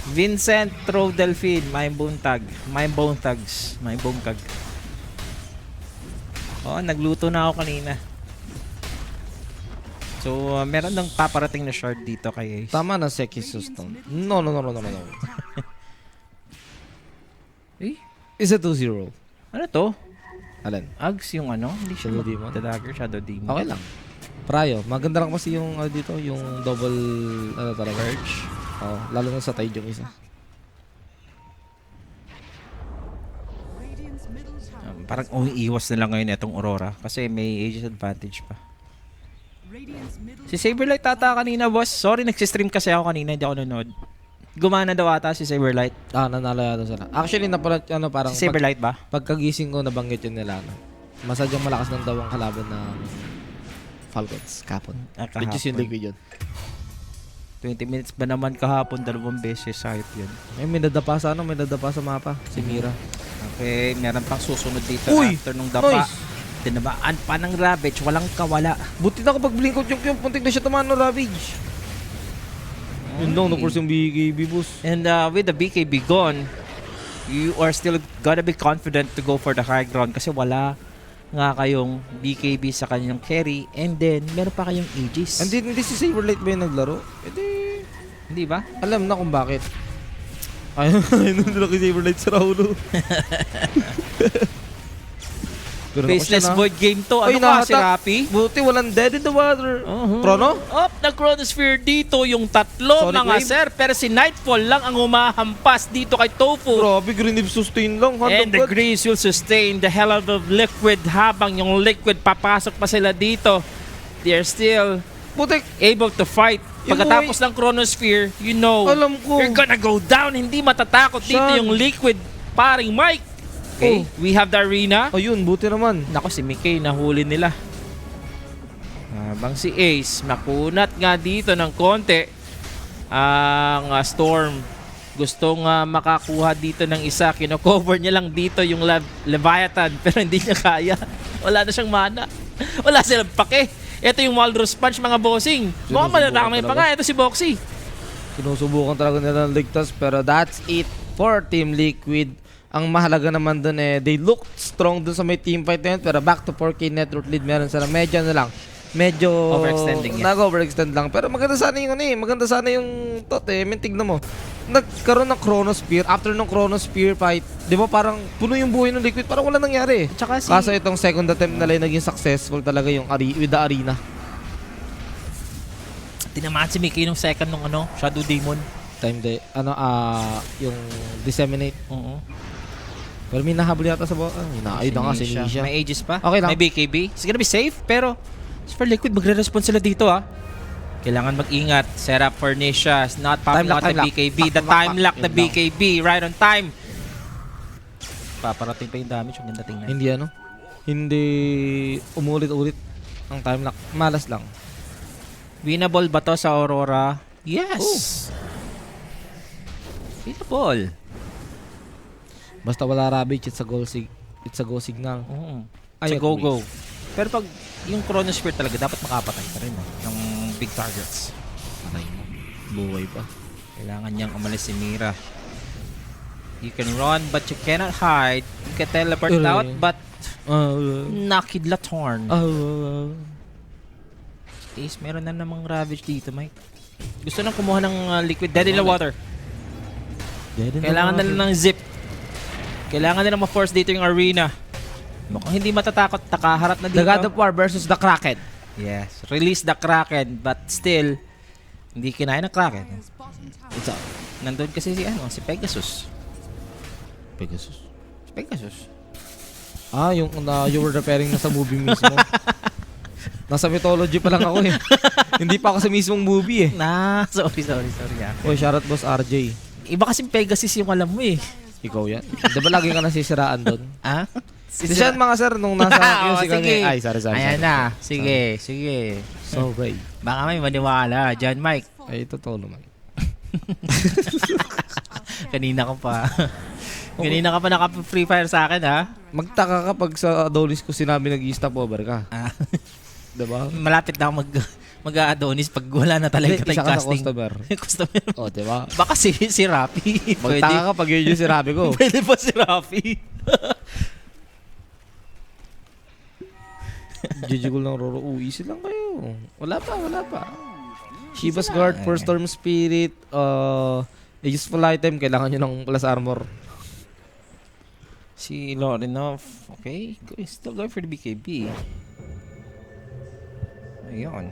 Vincent Trodelfin, Mindbone Tag. Mindbone Tags. Mindbone Tag. Oh, nagluto na ako kanina. So, meron ng paparating na shard dito kay Ace. Tama na Seki Stone. No. Eh, Is it 2-0? ano to? Alin? Ags yung ano? Hindi siya Shadow Demon? The Dagger, Shadow Demon. Okay lang. Prayo. Maganda lang kasi yung dito, yung double, ano talaga? Verge. Oh, lalo na sa tide yung isa. Radiant's middle tower. Parang umiiwas na lang ngayon itong Aurora kasi may Aegis advantage pa. Radiant's middle Si Saberlight tata kanina, boss. Sorry, nagsistream kasi ako kanina, hindi ako nanood. Gumana daw ata si Saberlight. Nanalo yata sila. Actually, parang Si Saberlight ba? pagkagising ko, nabanggit yun nila. No? Masadyang malakas ng daw ang kalaban ng Falcons. Kapon. Ah, Which is yung kahapon. Liquid yun. 20 minutes ba naman kahapon, 2 beses, sayot yun. Ay, may nadapa sa mapa. Si Mira. Okay, meron pang susunod dito Uy! after nung dapa. Nice! Tinabaan pa ng Ravage, walang kawala. Buti na kapag blinkot yung puntik na siya tamaan ng Ravage. Yun lang, na-force yung BKB, boss. And with the BKB gone, you are still gotta be confident to go for the high ground kasi wala nga kayong BKB sa kanyang carry and then meron pa kayong Aegis. Hindi si Saberlight ba yung naglaro? Hindi ba? Alam na kung bakit. Ayun nila kay Saberlight sa Raulo. Pero Faceless ako siya na. Void game to. Ay, Ano ka si nahatak. Rapi? Buti walang dead in the water. Uh-huh. Chrono? Up na Chronosphere dito yung tatlo Sonic mga Wave? sir. Pero si Nightfall lang ang humahampas dito kay Tofu. Grabe, green if sustain lang. And the Grease will sustain the hell out of Liquid habang yung Liquid papasok pa sila dito. They are still Putik. able to fight. Yung Pagkatapos ng Chronosphere, you know, Alam ko. you're gonna go down. Hindi matatakot dito Saan? yung Liquid, paring Mike. Okay, we have the arena. Ayun, buti naman. Nako, si Mickey, nahuli nila. Habang si Ace, makunat nga dito ng konti ang Storm. Gustong makakuha dito ng isa. Kino-cover niya lang dito yung Leviathan pero hindi niya kaya. Wala na siyang mana. Wala silang pake. Ito yung Walrus Punch, mga bossing. Mukhang malalaki pa nga. Ito si Boxy. Sinusubukan talaga nila ng ligtas pero that's it for Team Liquid. Ang mahalaga naman dun they looked strong dun sa may team fight na yun, pero back to 4K network lead meron sila. Medyo na lang. Medyo Overextending yan. nag-overextend lang. Pero maganda sana yung maganda sana yung tignan mo. Nagkaroon ng Chronosphere. After ng Chronosphere fight, di ba parang puno yung buhay ng Liquid, parang wala nangyari. Tsaka si... Kaso itong second attempt nila yung naging successful talaga yung with the arena. Tinamaan si Mickey nung second nung Shadow Demon. Yung disseminate. Oo. Pero may nahabol yata sa bawah. Ayun na nga si Nisha. May Aegis pa. Okay lang. May BKB. It's gonna be safe, pero for Liquid, magre-respond sila dito Kailangan mag-ingat. Set up for Nisha. It's not popping out the BKB. The time lock the BKB. Right on time. Paparating pa yung damage. Ang ganda tingnan. Hindi umulit-ulit ang time lock. Malas lang. Winnable ba to sa Aurora? Yes! Winnable. Basta wala Ravage, it's a go signal. Oo. Ay, It's a go-go. Pero pag yung Chronosphere talaga, dapat makapatay pa rin ng big targets. Patay mo. Buhay pa. Kailangan niyang umalis si Mira. You can run but you cannot hide. You can teleport Uray. out but nakidla torn. Ace, meron na namang Ravage dito, Mike. Gusto nang kumuha ng Liquid. Dead in the water. Kailangan na lang ng zip. Kailangan nila ma-force dito yung arena. Mukhang hindi matatakot. Nakaharap na dito. The God of War versus the Kraken. Yes. Release the Kraken. But still, hindi kinaya ng Kraken. Dire's bottom tower What's up? Nandun kasi si Pegasus. Pegasus. Si Pegasus. Yung you were repairing na sa movie mismo. Nasa mythology pa lang ako Hindi pa ako sa mismong movie Sorry. Oy, shoutout boss RJ. Iba kasi Pegasus yung alam mo Ikaw yan. Di ba lagi ka nasisiraan doon? Ah? Siya mga sir, nung nasa QC kami. sige. Ay, sorry. Ayan na. Sige. So, Ray. Baka may maniwala. John Mike. Ay, totoo naman. Kanina ka pa. Kanina ka pa naka-free fire sa akin, ha? Magtaka ka pag sa Adonis ko sinabi nag-i-stop over ka. Ah. Diba? Malapit na ako mag-Adonis pag wala na talaga Isa tayong ka sa casting. customer. Customer. O, diba? Baka si Rapi. Magtaka ka pag yun yung sinabi ko. Pwede ba si Rafi? Jijigol ng Roro. Easy lang kayo. Wala pa. Shiva's Guard for Storm Spirit. A useful item. Kailangan nyo ng plus armor. Si Lorinov. Okay. Still going for the BKB. Ayun.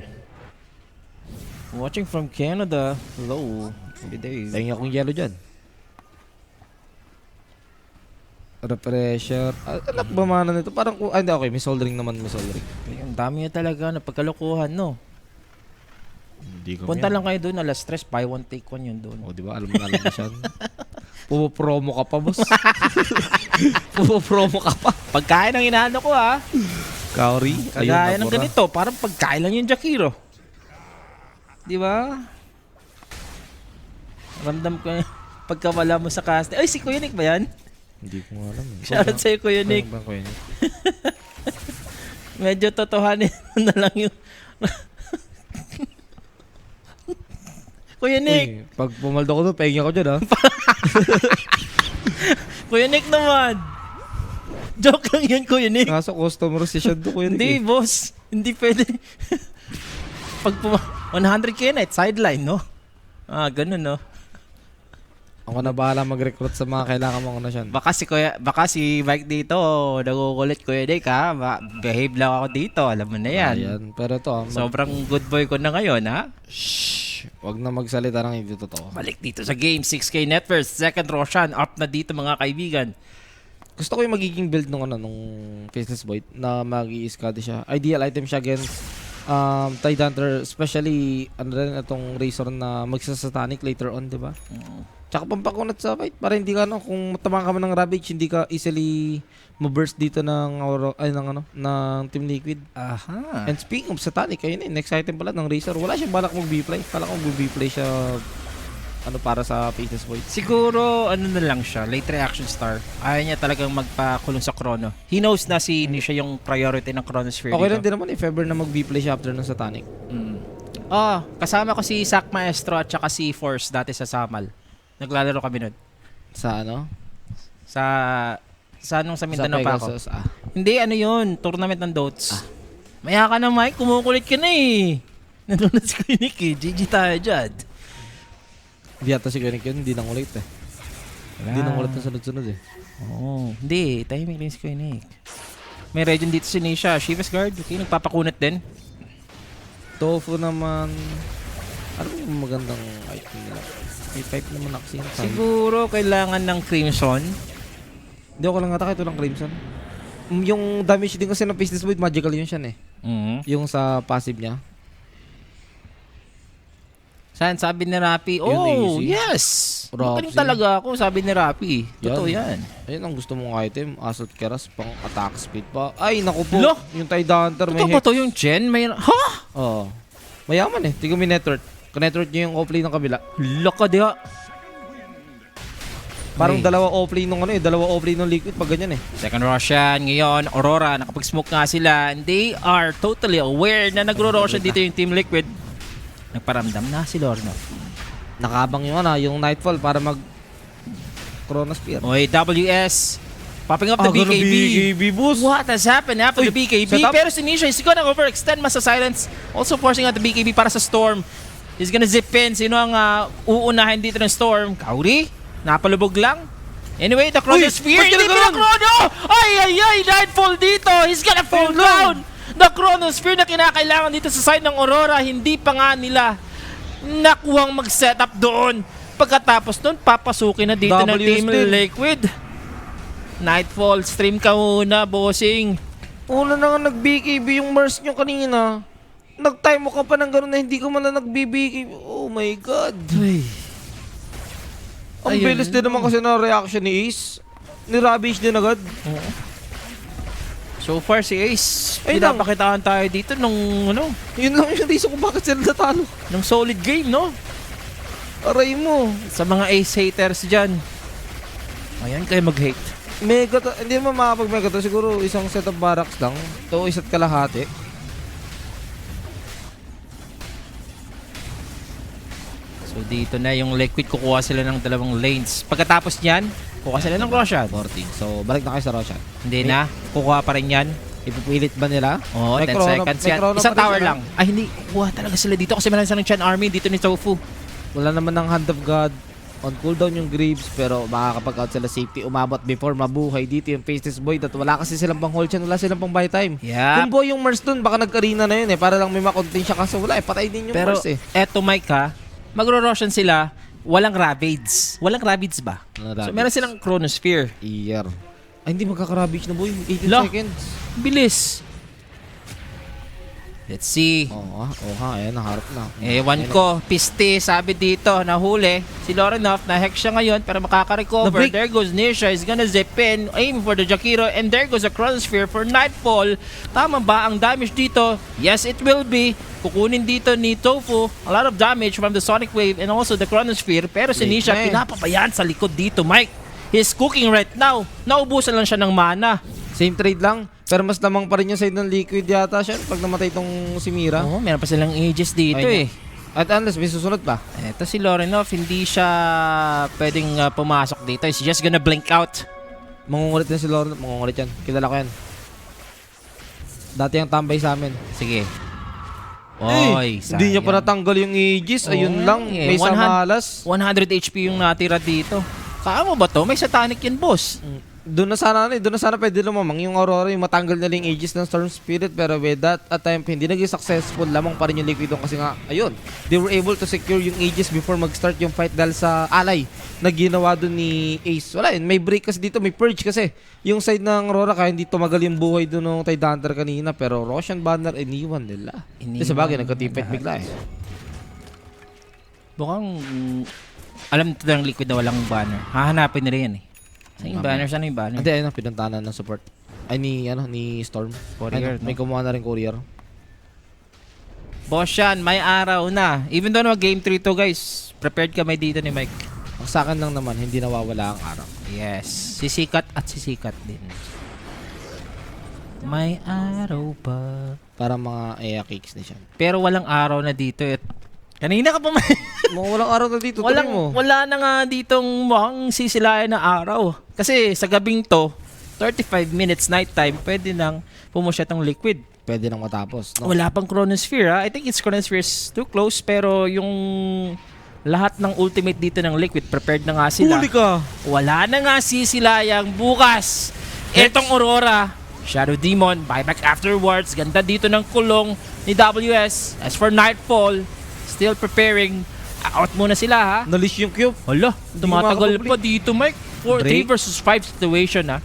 Watching from Canada. Hello. Good day. Tingin akong yellow dyan. Repressure. Anak ba mana nito? Parang, hindi okay. May soldering naman. Ang dami niya talaga. Napagkalukuhan, no? Hindi ko Punta lang kayo doon. Alas 3. Buy one, take one yun doon. O, di ba? Alam na siya. Pupo-promo ka pa, boss. Pupo-promo ka pa. Pagkain ang inaano ko, ha? Kaori. Kagaya ng ganito. Parang pagkain lang yung Jakiro. Di ba? Ramdam ko pagka wala mo sa casting. Ay, si Kuya Nick ba yan? Hindi ko nga alam. Shoutout sa'yo, Kuya Nick. Ba, Kuya Nick? Medyo totohanin na lang yung... Kuya Nick! Uy, pag pumaldo ko doon, pahingin ako dyan, ha? Kuya Nick naman! Joke lang yun, Kuya Nick. Kaso customer si Shad do, Kuya Nick. Hindi, boss. Hindi pwede. Pag 100k na, sideline, no? Ah, ganun, no? Ako na bahala mag-recruit sa mga kailangan mong ano siyan. Baka si Mike dito, nagukulit, Kuya Nick, ha? Behave lang ako dito, alam mo na yan. Ayan. Pero ito, Sobrang good boy ko na ngayon, ha? shh, wag na magsalita ng hindi totoo. Balik dito sa game, 6k net first, second Roshan, up na dito mga kaibigan. Gusto ko yung magiging build nung Faceless Void na mag-i-scud siya. Ideal item siya against Tide Hunter, especially ano rin itong Razor na magsasatanic later on, di ba? Tsaka pampakunat sa fight para hindi ka kung matamaan ka man ng Ravage, hindi ka easily ma-burst dito ng Team Liquid. Aha. And speaking of Satanic, ayun next item pala ng Razor. Wala siyang balak mag-B-play. Kala ko mag-B-play siya para sa Faceless Void. Siguro, ano na lang siya, late reaction star. Ayaw niya talagang magpakulong sa Chrono. He knows na si Nisha yung priority ng Chronosphere Okay dito. lang din naman if ever na mag-B-play siya after ng Satanic. Kasama ko si Zac Maestro at saka si Force dati sa Samal. Naglalaro kami nun. Sa ano? Sa anong sa Mindanao pa ako. Pegasus, Hindi, ano yun, tournament ng Dotes. Maya ka na, Mike, kumukulit ka na eh. Nandun na si Kuya Nick eh. GG tayo dyan. Hindi yata si Kuya Nick yun, hindi nang ulit eh. Hindi nang ulit na sunod-sunod eh. Oo. Hindi, timing lang si Kuya Nick. May region dito si Nisha. Shivas Guard, okay, nagpapakunat din. Tofu naman, ano yung magandang item nila? May pipe naman na kasi yung time. Siguro kailangan ng Crimson. Hindi ako lang atake, ito lang Crimson. Yung damage din kasi ng Faceless Void, magical yun siya eh. Yung sa passive niya. Saan? Sabi ni Rapi, Yun, oh, easy. yes! Roxy. Magaling talaga ako, sabi ni Rapi. Totoo yan. Ayun ang gusto mong item. Assault Keras, pang attack speed pa. Ay, naku po. Lo! Yung Tide Hunter, may Totoo ba hex. to yung Chen? May... Ha? Oo. Mayaman eh. Tingnan mo yung network. Ka-network niya yung offlane ng kabila. Loko diha. Parang Ay. dalawa offlane ng dalawa offlane ng Liquid pag ganyan eh. Second Roshan, ngayon, Aurora, nakapag-smoke nga sila. And they are totally aware na nagro-Roshan dito yung Team Liquid. Nagparamdam na si Lorno. Nakabang yung Nightfall para mag Chronosphere. Oy, WS. Popping up the ganun, BKB. boss. What has happened after Uy, the BKB? setup. Pero si Nisha is gonna overextend mas sa silence. Also forcing out the BKB para sa Storm. He's gonna zip in. Sino ang uunahin dito ng Storm? Kauri? Napalubog lang? Anyway, the Chronosphere. ba't Hindi ganun? pa Chrono! Ay! Nightfall dito! He's gonna fall down! The Chronosphere na kinakailangan dito sa side ng Aurora, hindi pa nga nila nakuhang mag-setup doon. Pagkatapos doon, papasukin na dito ng WS Team din. Liquid. Nightfall, stream ka muna, bossing. Una na nga nag-BKB yung Mars nyo kanina. Nag-time mo ka pa ng gano'n na hindi ka man na nag-BKB. Oh my God. Ang Ayun bilis din naman kasi na reaction ni Ace. Ni-rubbish din agad. So far, si Ace, Ay, lang. pinapakitaan tayo dito nung, Yun lang yung reason kung bakit sila natalo. nung solid game, no? Aray mo. Sa mga Ace haters dyan. Ayan, kayo mag-hate. Hindi naman makapag-mega to. Siguro isang set of barracks lang. Ito isa't kalahati. So dito na yung Liquid, kukuha sila ng dalawang lanes. Pagkatapos niyan, kukuha sila ng Roshan. 14. So balik na kayo sa Roshan. Hindi na, kukuha pa rin yan. Ipipilit ba nila? Oo, May 10 chrono- seconds may yan. chrono Isang pa rin tower sila. lang. Ay, hindi. Kukuha talaga sila dito kasi meron ng Chen Army dito ni Tofu. Wala naman ng Hand of God. On cooldown yung Greaves pero makakapag-out sila safety. Umabot before mabuhay dito yung Faceless Void at wala kasi silang pang hold chan, wala silang pang buy time. Yeah. Kung buhay yung Mars dun, baka nag-arena na yun eh. Para lang may makontain siya kasi wala eh. Patay din yung Pero Mars eh. eto Mike ha, magro-Roshan sila, walang Ravage. Walang Ravage ba? Walang So Ravage. meron silang Chronosphere. Year. Ay, hindi magkaka-ravage na boy. 18 Lo. seconds. Bilis. Let's see. Oo ha. Ayan, naharap na. Ewan ko, piste, sabi dito, nahuli. Si Lorenov, na-hex siya ngayon, pero makaka-recover. Na-break. There goes Nisha, is gonna zip in, aim for the Jakiro, and there goes a Chronosphere for Nightfall. Tama ba ang damage dito? Yes, it will be. kukunin dito ni Tofu a lot of damage from the Sonic Wave and also the Chronosphere. Pero si Late Nisha na eh. pinapabayaan sa likod dito, Mike. He's cooking right now. Naubusan lang siya ng mana. Same trade lang. Pero mas lamang pa rin yung side ng Liquid yata siya pag namatay itong si Mira. Oo, meron pa silang ages dito Ayun eh. At unless may susunod pa. Eto si Lorenov, hindi siya pwedeng pumasok dito. He's just gonna blink out. Mangungulit din si Lord. Mangungulit yan. Kilala ko yan. Dati ang tambay sa amin. Sige. Hindi niya pa natanggal yung Aegis. Ayun Oo, lang. eh. May samalas. 100 HP yung natira dito. Kaya mo ba to? May satanic yan, boss. Doon na sana pwede lumamang yung Aurora, yung matanggal na yung Aegis ng Storm Spirit, pero with that attempt hindi naging successful, lamang pa rin yung Liquid doon kasi nga ayun, they were able to secure yung Aegis before mag-start yung fight dahil sa ally na ginawa doon ni Ace. Wala yun, may break kasi dito, may purge kasi yung side ng Aurora kaya hindi tumagal yung buhay doon ng Tide Hunter kanina, pero Roshan Banner iniwan nila. Kasi bagay nagka-team fight bigla eh. Bukang alam nito ng Liquid na walang banner. Hahanapin nila yan eh. Saan yung banner? Saan yung banner? Hindi, ayun na, pinuntahan na ng support. Ay, ni Storm. Courier, Ayun, may no? kumuha na rin courier. Boss yan, may araw na. Even though na game 3 to guys, prepared kami dito ni Mike. Ang sa akin lang naman, hindi nawawala ang araw. Yes, sisikat at sisikat din. May araw pa. Para mga Ea cakes na siya. Pero walang araw na dito. Kanina ka pa Mga walang araw na dito, tuloy mo. wala na nga ditong mukhang sisilayan na araw. Kasi sa gabing to, 35 minutes nighttime, pwede nang pumusya tong Liquid. Pwede nang matapos. No? Wala pang Chronosphere ha. I think it's Chronosphere is too close, pero yung lahat ng ultimate dito ng Liquid, prepared na nga sila. Huli ka! Wala na nga sisilayang bukas. Etong Aurora, Shadow Demon, buyback afterwards. Ganda dito ng kulong ni WS. As for Nightfall, still preparing. Out muna sila ha. Nalish yung cube. Hala, tumatagal makakapablik. pa dito Mike. 3 Drake. versus 5 situation ha.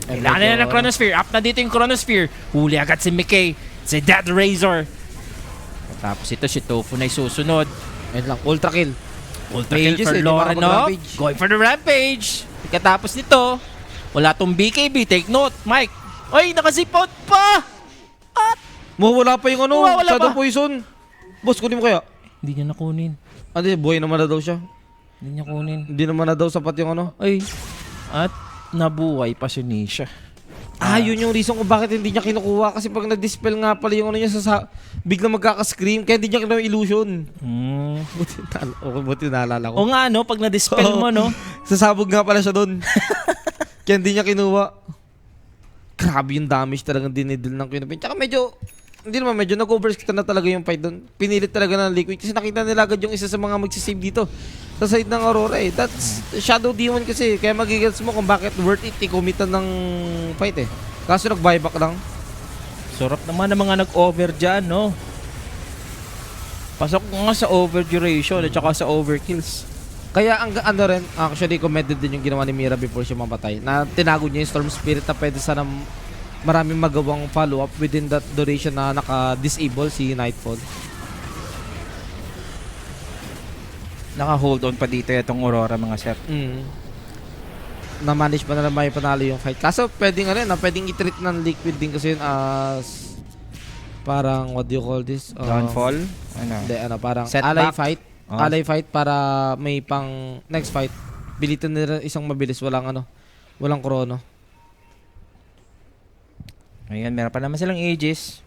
Kailangan na ng Chronosphere. Up na dito yung Chronosphere. Huli agad si Mickey. Si Dead Razor. Tapos ito si Tofu na susunod. Ayun lang, ultra kill. Ultra May kill ages for eh, di Lorenov. makakapag-rampage. Going for the rampage. Pagkatapos nito, wala tong BKB. Take note, Mike. Ay, nakazip out pa! At Mawawala pa yung ano, Mawawala Shadow pa. Poison. Boss, kunin mo kaya? hindi niya nakunin. Hindi, buhay naman na daw siya. Hindi niya kunin. Hindi naman na daw sapat yung ano. Ay, at nabuhay pa si Nisha. Yun yung reason kung bakit hindi niya kinukuha. Kasi pag nag-dispel nga pala yung ano niya, biglang magkaka-scream. Kaya hindi niya kinuha yung illusion. Buti naalala ko. O nga no, pag na-dispel mo no. Sasabog nga pala siya doon. Kaya hindi niya kinuha. Grabe yung damage talagang dinidil ng Queen of Pain. Tsaka medyo, hindi naman, medyo nag-overskita na talaga yung fight doon. Pinilit talaga ng Liquid. Kasi nakita nila agad yung isa sa mga magsisave dito. Sa side ng Aurora eh. That's Shadow Demon kasi. Kaya magigets mo kung bakit worth it i-commitan ng fight eh. Kaso nag-buyback lang. Sarap naman ng mga nag-over dyan, no? Pasok nga sa over duration at saka sa overkills. Kaya ang ano rin, actually commended din yung ginawa ni Mira before siya mamatay. Na tinago niya yung Storm Spirit na pwede sana maraming magawang follow-up within that duration na naka-disable si Nightfall. Naka-hold on pa dito itong Aurora mga sir. Na-manage pa na lang may panalo yung fight. Kaso pwedeng ano yun, pwedeng i-treat ng Liquid din kasi yun as parang what do you call this? Downfall? Ano? Hindi, parang Setback? ally fight. Oh. Ally fight para may pang next fight. Bilitan nila isang mabilis, walang chrono. Ayan, meron pa naman silang ages.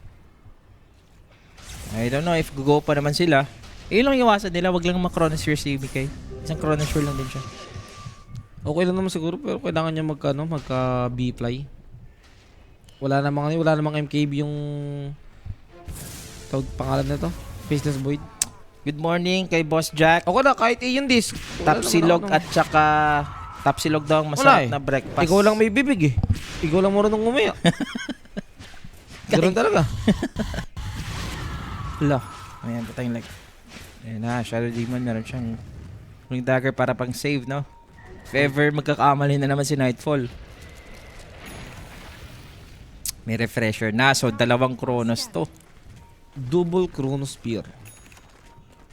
I don't know if go pa naman sila. Yun lang iwasan nila, wag lang mag-Chronosphere si BK. Isang Chronosphere lang din siya. Okay lang naman siguro pero kailangan niya magka B-fly. Wala namang MKB yung tawag pangalan nito. Faceless Void. Good morning kay Boss Jack. Okay na kahit yung disc. Tapsilog at saka Tapsilog daw ang Wala masarap na breakfast. Ikaw lang may bibig eh. Ikaw lang marunong umaya. Ganun talaga. Lo. Ayan, patayong like. Ayan na, Shadow Demon. Meron siyang Ring Dagger para pang save, no? If ever magkakamali na naman si Nightfall. May refresher na. So, 2 Chronos to. Double Chronosphere.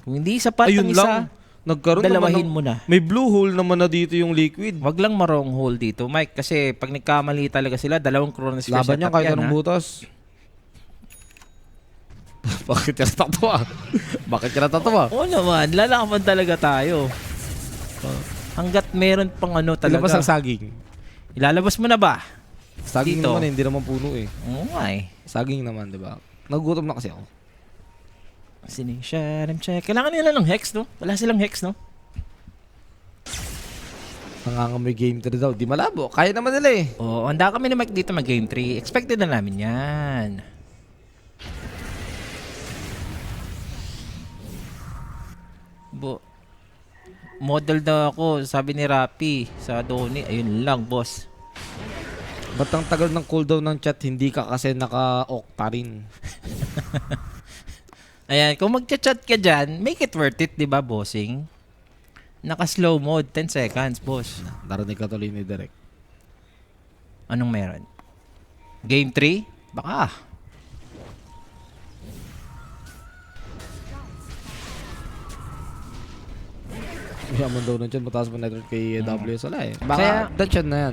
Kung hindi sapat Ayun ang isa, lang. Nagkaroon dalawahin naman mo na. may blue hole naman na dito yung Liquid. Wag lang marong hole dito, Mike. Kasi pag nagkamali talaga sila, 2 Chronosphere Laban niya setup kahit yan, anong ha? butas. Bakit ka natatawa? Bakit ka natatawa? Oo naman, lalaban talaga tayo. Hanggat meron pang ano Ilabas ang talaga. saging. Ilalabas mo na ba? Saging Dito. naman, hindi naman puno eh. Oo nga eh. Saging naman, di ba? Nagugutom na kasi ako. Sinisha, check. Kailangan nila ng hex, no? Wala silang hex, no? Nangangamoy game 3 daw. Di malabo. Kaya naman nila eh. Oo, handa kami ni Mike dito mag game 3. Expected na namin yan. Model daw ako, sabi ni Rapi sa Doni. Ayun lang, boss. Ba't ang tagal ng cooldown ng chat, hindi ka kasi naka-okta rin? Ayan, kung magchat-chat ka dyan, make it worth it, di ba, bossing? Naka-slow mode, 10 seconds, boss. Narinig ka tuloy ni Direk. Anong meron? Game 3? Baka. Yaman daw na dyan, mataas pa network kay WS. Wala eh. Kaya- Baka, dyan na yan.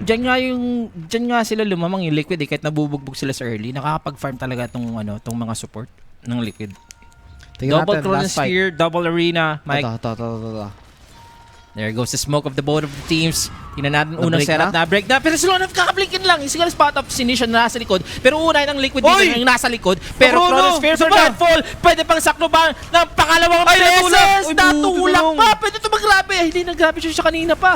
Diyan nga sila lumamang yung liquid eh, kahit nabubugbog sila sa early. Nakakapag-farm talaga tong mga support ng liquid. Tingnan Double natin, last fight. Chronosphere, double arena, Mike. Ito. There goes the smoke of the both of the teams. Tingnan natin unang Na-break setup na? na break na. Pero sila kakablinkin lang. Yung single spot of Sinisha na nasa likod. Pero una ng liquid dito Oy! yung nasa likod. Pero Bruno! Chronosphere for Isa pa! Nightfall. Pwede pang sakloban ng pangalawang Ay, natulak! beses. Uy, Natulak buti pa. Pwede ito mag-grabe. Hindi nag-grabe siya kanina pa.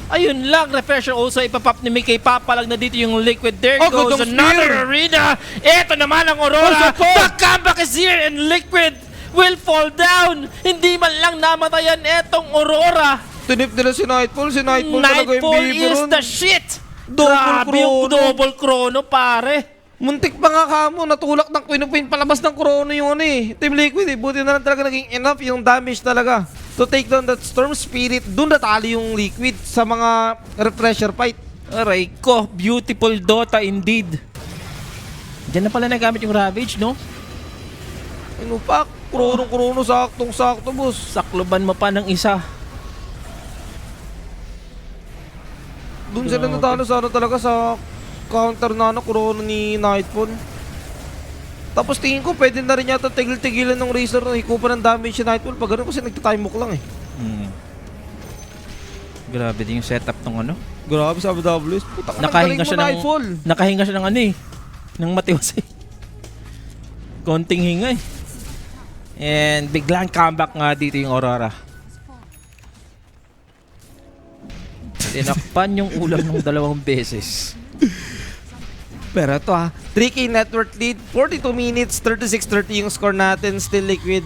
Ayun lang, refresher also ipapop ni Mickey. Papalag na dito yung liquid. There Oh, goes gandang another spear! arena. Ito naman ang Aurora. The comeback is here and liquid will fall down. Hindi man lang namatayan etong Aurora. Tinip nila si Nightfall. Si Nightfall talaga yung Nightfall baby is ron. the shit! Double Grabe yung chrono. double chrono, pare. Muntik pa nga kamo. Natulak ng Queen of Pain palabas ng Chrono yung ano eh. Team Liquid eh. Buti na lang talaga naging enough yung damage talaga. To take down that Storm Spirit. Doon natali yung Liquid sa mga refresher fight. Aray ko, beautiful Dota indeed. Diyan na pala nagamit yung Ravage, no? Ano pa? Chrono, saktong-sakto boss. Sakloban mo pa ng isa. Doon sila natalo sa ano talaga sa counter na ano, Chrono ni Nightfall. Tapos tingin ko pwede na rin yata tigil-tigilan ng Razor na hikupan ng damage si Nightfall. Pag ganun kasi nagta-time walk lang eh. Grabe din yung setup ng ano. Grabe sabi WS. Puta ka, Nakahinga galing siya mo, ng Nightfall. nakahinga siya ng ano eh. Ng matiwasay. Konting hinga eh. And biglang comeback nga dito yung Aurora. Tinakpan yung ulam ng 2 beses. Pero ito 3K network lead, 42 minutes, 36-30 yung score natin. Still Liquid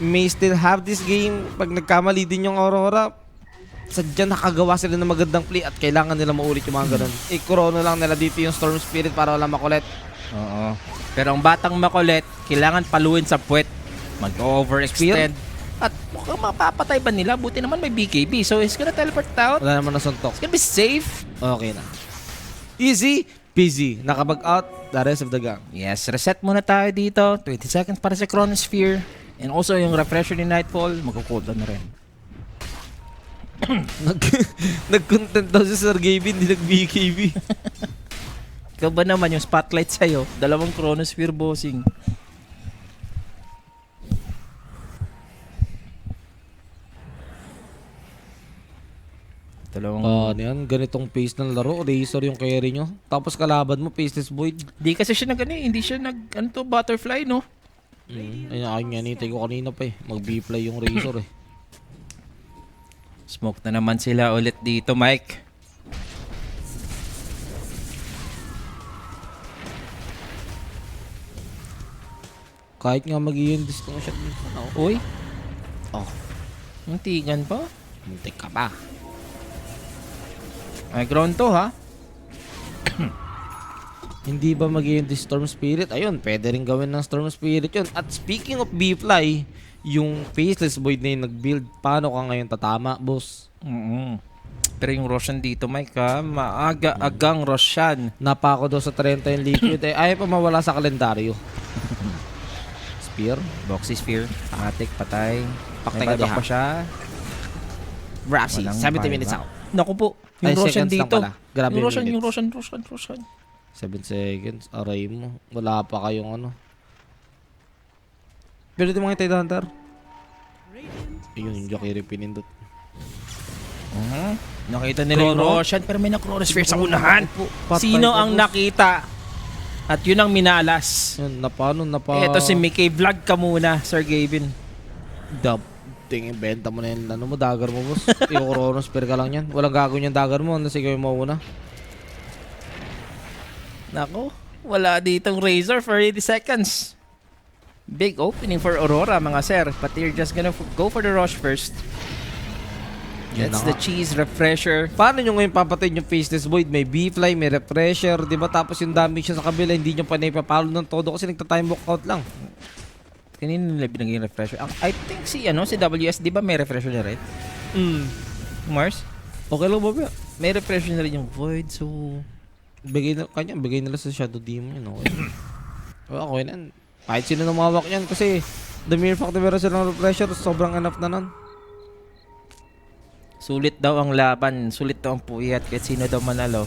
may still have this game. Pag nagkamali din yung Aurora, sadya nakagawa sila ng magandang play at kailangan nila maulit yung mga ganun. I-chrono lang nila dito yung Storm Spirit para wala makulit. Oo. Pero ang batang makulit, kailangan paluin sa puwet. Mag-overextend. At mukhang mapapatay ba nila? Buti naman may BKB. So he's gonna teleport out. Wala naman nasuntok. It's gonna be safe. Okay na. Easy peasy. Nakabag out the rest of the gang. Yes, reset muna tayo dito. 20 seconds para sa Chronosphere. And also yung refresher ni Nightfall, magkukulda na rin. Nag-content daw si Sir Gabe, hindi nag-BKB. Ikaw ba naman yung spotlight sa'yo? 2 Chronosphere bossing. Ano yan? Ganitong pace ng laro. Razor yung carry nyo. Tapos kalaban mo, Faceless Void. Di kasi siya hindi siya ano to, butterfly, no? Ayun, hinintay ko kanina pa eh. Mag-B-fly yung Razor eh. Smoke na naman sila ulit dito, Mike. Kahit nga mag-iyon distinction. Uy, Oh, yung tingan pa. muntik ka pa. Ay, ground to, ha? Hindi ba mag-iyon Storm Spirit? Ayun, pwede rin gawin ng Storm Spirit yun. At speaking of B-fly, yung Faceless Void na yung nag-build, paano ka ngayon tatama, boss? Pero yung Roshan dito, Mike, ha? Maaga-agang Roshan. Napako daw sa 30 yung Liquid eh. Ayaw pa mawala sa kalendaryo. Spear? Boxy Sphere, Atik, patay. Patay May ka badak diha. pa siya. Braxy, Walang 70 buyback. minutes out. Naku po, yung Ay, Roshan seconds lang dito. pala. Grabe Yung Roshan, minutes. yung Roshan. 7 seconds. Aray mo. Wala pa kayong ano. Pero ito mga Tide Hunter. Radiant Ayun, yung Jakiri pinindot. Nakita nila yung Chrono? Roshan pero may na-Chrono Sphere sa unahan. Patay Sino ka, ang boss. nakita? At yun ang minalas. Yan, napano. Ito si Mickey. Vlog ka muna, Sir Gavin. Tingin, benta mo na yung ano mo, dagger mo, boss. Yung Chrono Spear ka lang yan. Walang gagawin yung dagger mo, unless ikaw yung mauna. Nako, wala ditong Razor for 80 seconds. Big opening for Aurora, mga sir. But they're just gonna go for the rush first. Yan That's na the nga. cheese refresher. Paano nyo ngayon papatayin yung Faceless Void? May B-Fly, may Refresher, di ba? Tapos yung damage siya sa kabila, hindi nyo pa naipapalo ng todo kasi nagta-time walk out lang. Kanina nila binagay yung refresher. I think si WS, di ba may refresher na rin? Mars? Okay lang ba ba? May refresher na rin yung Void, so... Bigay nila sa Shadow Demon yun, okay. Okay na. Kahit sino namawak yan kasi the mere fact na meron silang Refresher, sobrang enough na nun. Sulit daw ang laban, sulit daw ang puyat kahit sino daw manalo.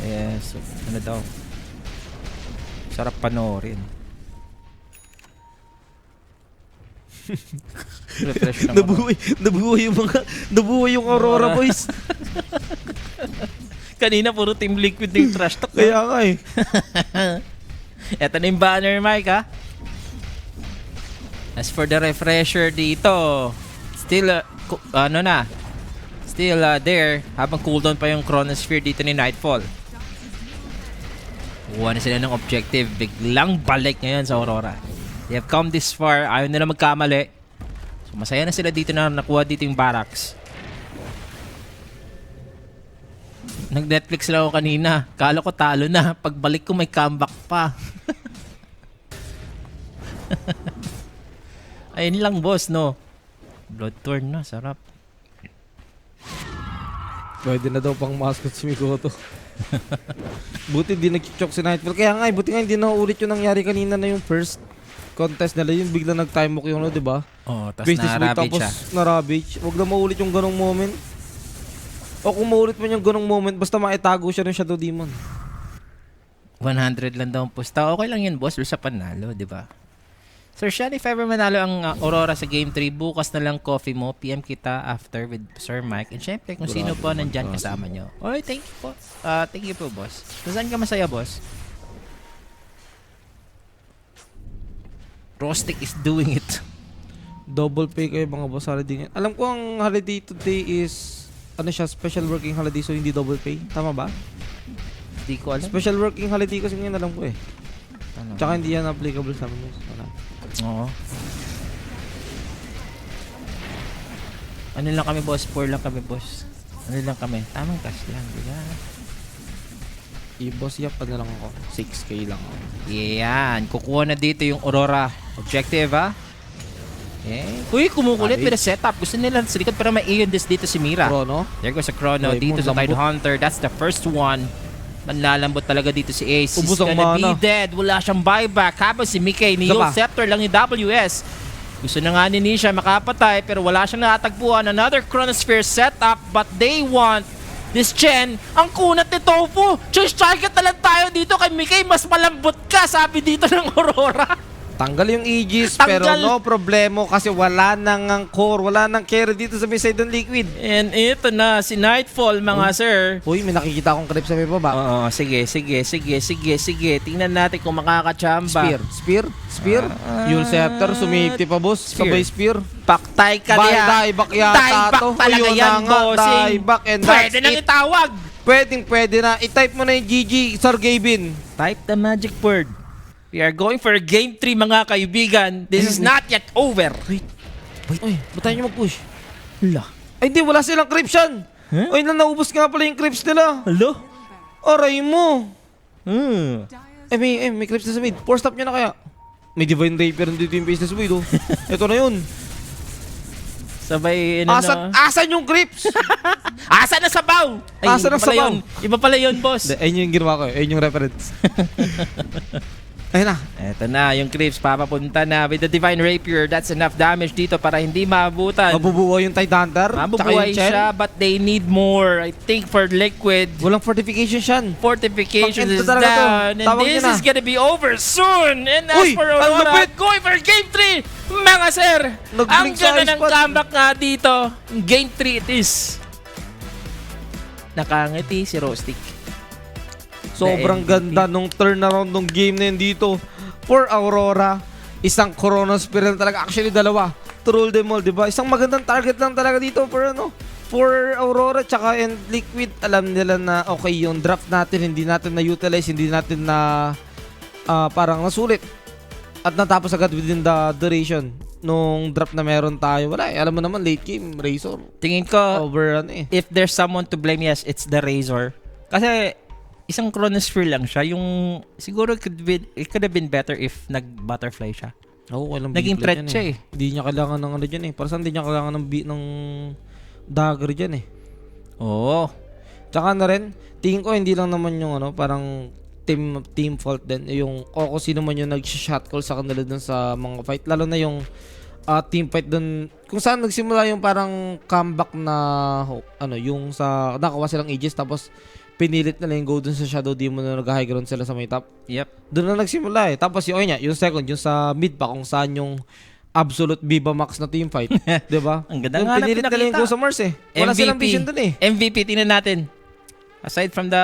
Yes, ano daw. Sarap panoorin. Refresh lang ako. Nabuhay yung Aurora boys. Kanina puro Team Liquid yung trash talk. Kaya nga eh. Eto na yung banner, Mike, ha? As for the refresher dito, still, there, habang cooldown pa yung Chronosphere dito ni Nightfall. Kuha na sila ng objective, biglang balik ngayon sa Aurora. They have come this far, ayaw nila magkamali. So masaya na sila dito na nakuha dito yung barracks. Nag-Netflix lang ako kanina. Kala ko talo na. Pagbalik ko may comeback pa. Ayun lang, boss, no? Bloodthorn na, sarap. Pwede na daw pang mascot si Mikoto. Buti di nag-choke si Nightfall. Kaya nga, buti nga hindi na ulit yung nangyari kanina na yung first contest nila. Yung bigla nag-time walk yung diba? Oh, tapos Basis weight, na-ravage tapos siya. na-ravage. Huwag na maulit yung ganong moment. O kung maulit mo yung ganong moment, basta maitago siya ng Shadow Demon. 100 lang daw ang pusta. Okay lang yun, boss. Sa panalo, di ba? Sir Sean, if ever manalo ang Aurora sa Game 3, bukas na lang coffee mo. PM kita after with Sir Mike. And syempre, kung sino po nandyan kasama nyo. Oy, thank you po. Thank you po, boss. Saan ka masaya, boss? Rostic is doing it. Double pay kayo mga boss holiday ngayon. Alam ko ang holiday today is special working holiday so hindi double pay. Tama ba? Di ko alam. Special working holiday kasi ngayon alam ko eh. Ano? Tsaka hindi yan applicable sa amin. Wala. Oo. Ano lang kami, boss? 4 lang kami, boss. Ano lang kami? Tamang cash lang, di ba? I-boss yap na lang ako. 6k lang ako. Yan. Kukuha na dito yung Aurora objective, ha? Okay. Uy, kumukulit with a setup. Gusto nila sa likod pero may Aeon Disc dito si Mira. Chrono. There goes a Chrono. Ay, Dito sa lambot. Tide Hunter. That's the first one. Manlalambot talaga dito si Ace. Ubus He's ang gonna be mana. dead. Wala siyang buyback. Habang si Mickey, ni Isa pa. Scepter lang ni WS. Gusto na nga ni Nisha makapatay pero wala siyang natagpuan. Another Chronosphere setup but they want this Chen. Ang kunat ni Tofu. Strike na lang tayo dito kay Mickey. Mas malambot ka, sabi dito ng Aurora. Tanggal yung Aegis Tanggal. pero no problemo kasi wala nang ang core, wala nang carry dito sa Poseidon Liquid. And ito na si Nightfall, mga sir. Uy, may nakikita akong creep sa may baba. Oo, sige. Tingnan natin kung makakachamba. Spear. Yung Scepter, sumipti pa boss. Spear. Sabay Spear. Paktay ka niya. Dieback yata Dieback to. talaga Yun yan, na nga, bossing. dieback and Pwede that's nang it. itawag. Pwede na. I-type mo na yung GG, Sir Gavin. Type the magic word. We are going for Game 3, mga kaibigan. This is not yet over. Uy, ba't tayo nyo mag-push? Hala. Ay, hindi, wala silang creeps yan. Huh? Ay, naubos nga pala yung creeps nila. Hello? Aray mo. Dyer's May creeps na sa mid. Force stop nyo na kaya. May Divine Rapier dito yung business mid, oh. Ito na yun. Sabay, ano Asan yung creeps? Asa na sabaw? Ay, Asa na iba pala sabaw? yun. Iba pala yun, boss. Ayun yung ginawa ko. Ayun yung reference. Ayun na. Eto na, yung creeps papapunta na with the Divine Rapier. That's enough damage dito para hindi maabutan. Mabubuhay yung Tide Hunter. tsaka Mabubuhay yung Chen. siya, but they need more. I think for Liquid, Walang fortification siyan. fortifications Pag-ento is talaga to. down. And Tawag this niyo na. is gonna be over soon. And as Uy, for ang Aurora, lupit! going for Game 3. Mga sir, ang Nag-blink sa ganda ng ice comeback nga dito. Game 3 it is. Nakangiti si Rostic. Sobrang The MVP. ganda nung turnaround nung game na yun dito. For Aurora, isang Corona Spiral talaga. Actually, dalawa. To rule them all, di ba? Isang magandang target lang talaga dito for Aurora tsaka and Liquid. Alam nila na okay, yung draft natin, hindi natin na-utilize, hindi natin na parang nasulit. At natapos agad within the duration nung draft na meron tayo. Wala eh. Alam mo naman, late game, Razor. Tingin ko, Over if there's someone to blame, yes, it's the Razor. Kasi isang Chronosphere lang siya. Yung siguro it could have been better if nag-butterfly siya. Oo, walang Naging bigla threat dyan siya eh. Hindi niya kailangan ng ano dyan eh. Para saan hindi niya kailangan ng dagger dyan eh. Oo. Tsaka na rin, tingin ko hindi lang naman yung parang team fault din. Yung kung sino man yung nag-shot call sa kanila dun sa mga fight. Lalo na yung team fight dun. Kung saan nagsimula yung parang comeback na yung sa nakawa silang Aegis tapos pinilit na lang yung go dun sa Shadow Demon na nag-high ground sila sa may top. Yep. Doon na nagsimula eh. Tapos yung second, yung sa mid pa kung saan yung absolute Viva Max na team fight. 'Di ba? Ang ganda Yung nga na pinilit nila yung pinakita. go sa Mars eh. Wala silang vision dun eh. MVP, tingnan natin. Aside from the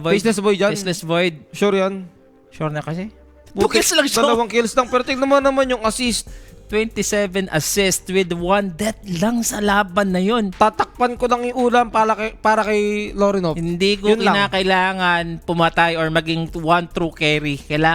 Void, Faceless Boy dyan. Faceless Void. Sure yan. Sure na kasi. 2 kills lang siya. 2 kills lang. Pero tignan mo naman yung assist. 27 assists with 1 death lang sa laban na yun. Tatakpan ko lang yung ulam para kay Lorinov. Hindi ko Yun lang. kinakailangan pumatay or maging one true carry. Kailangan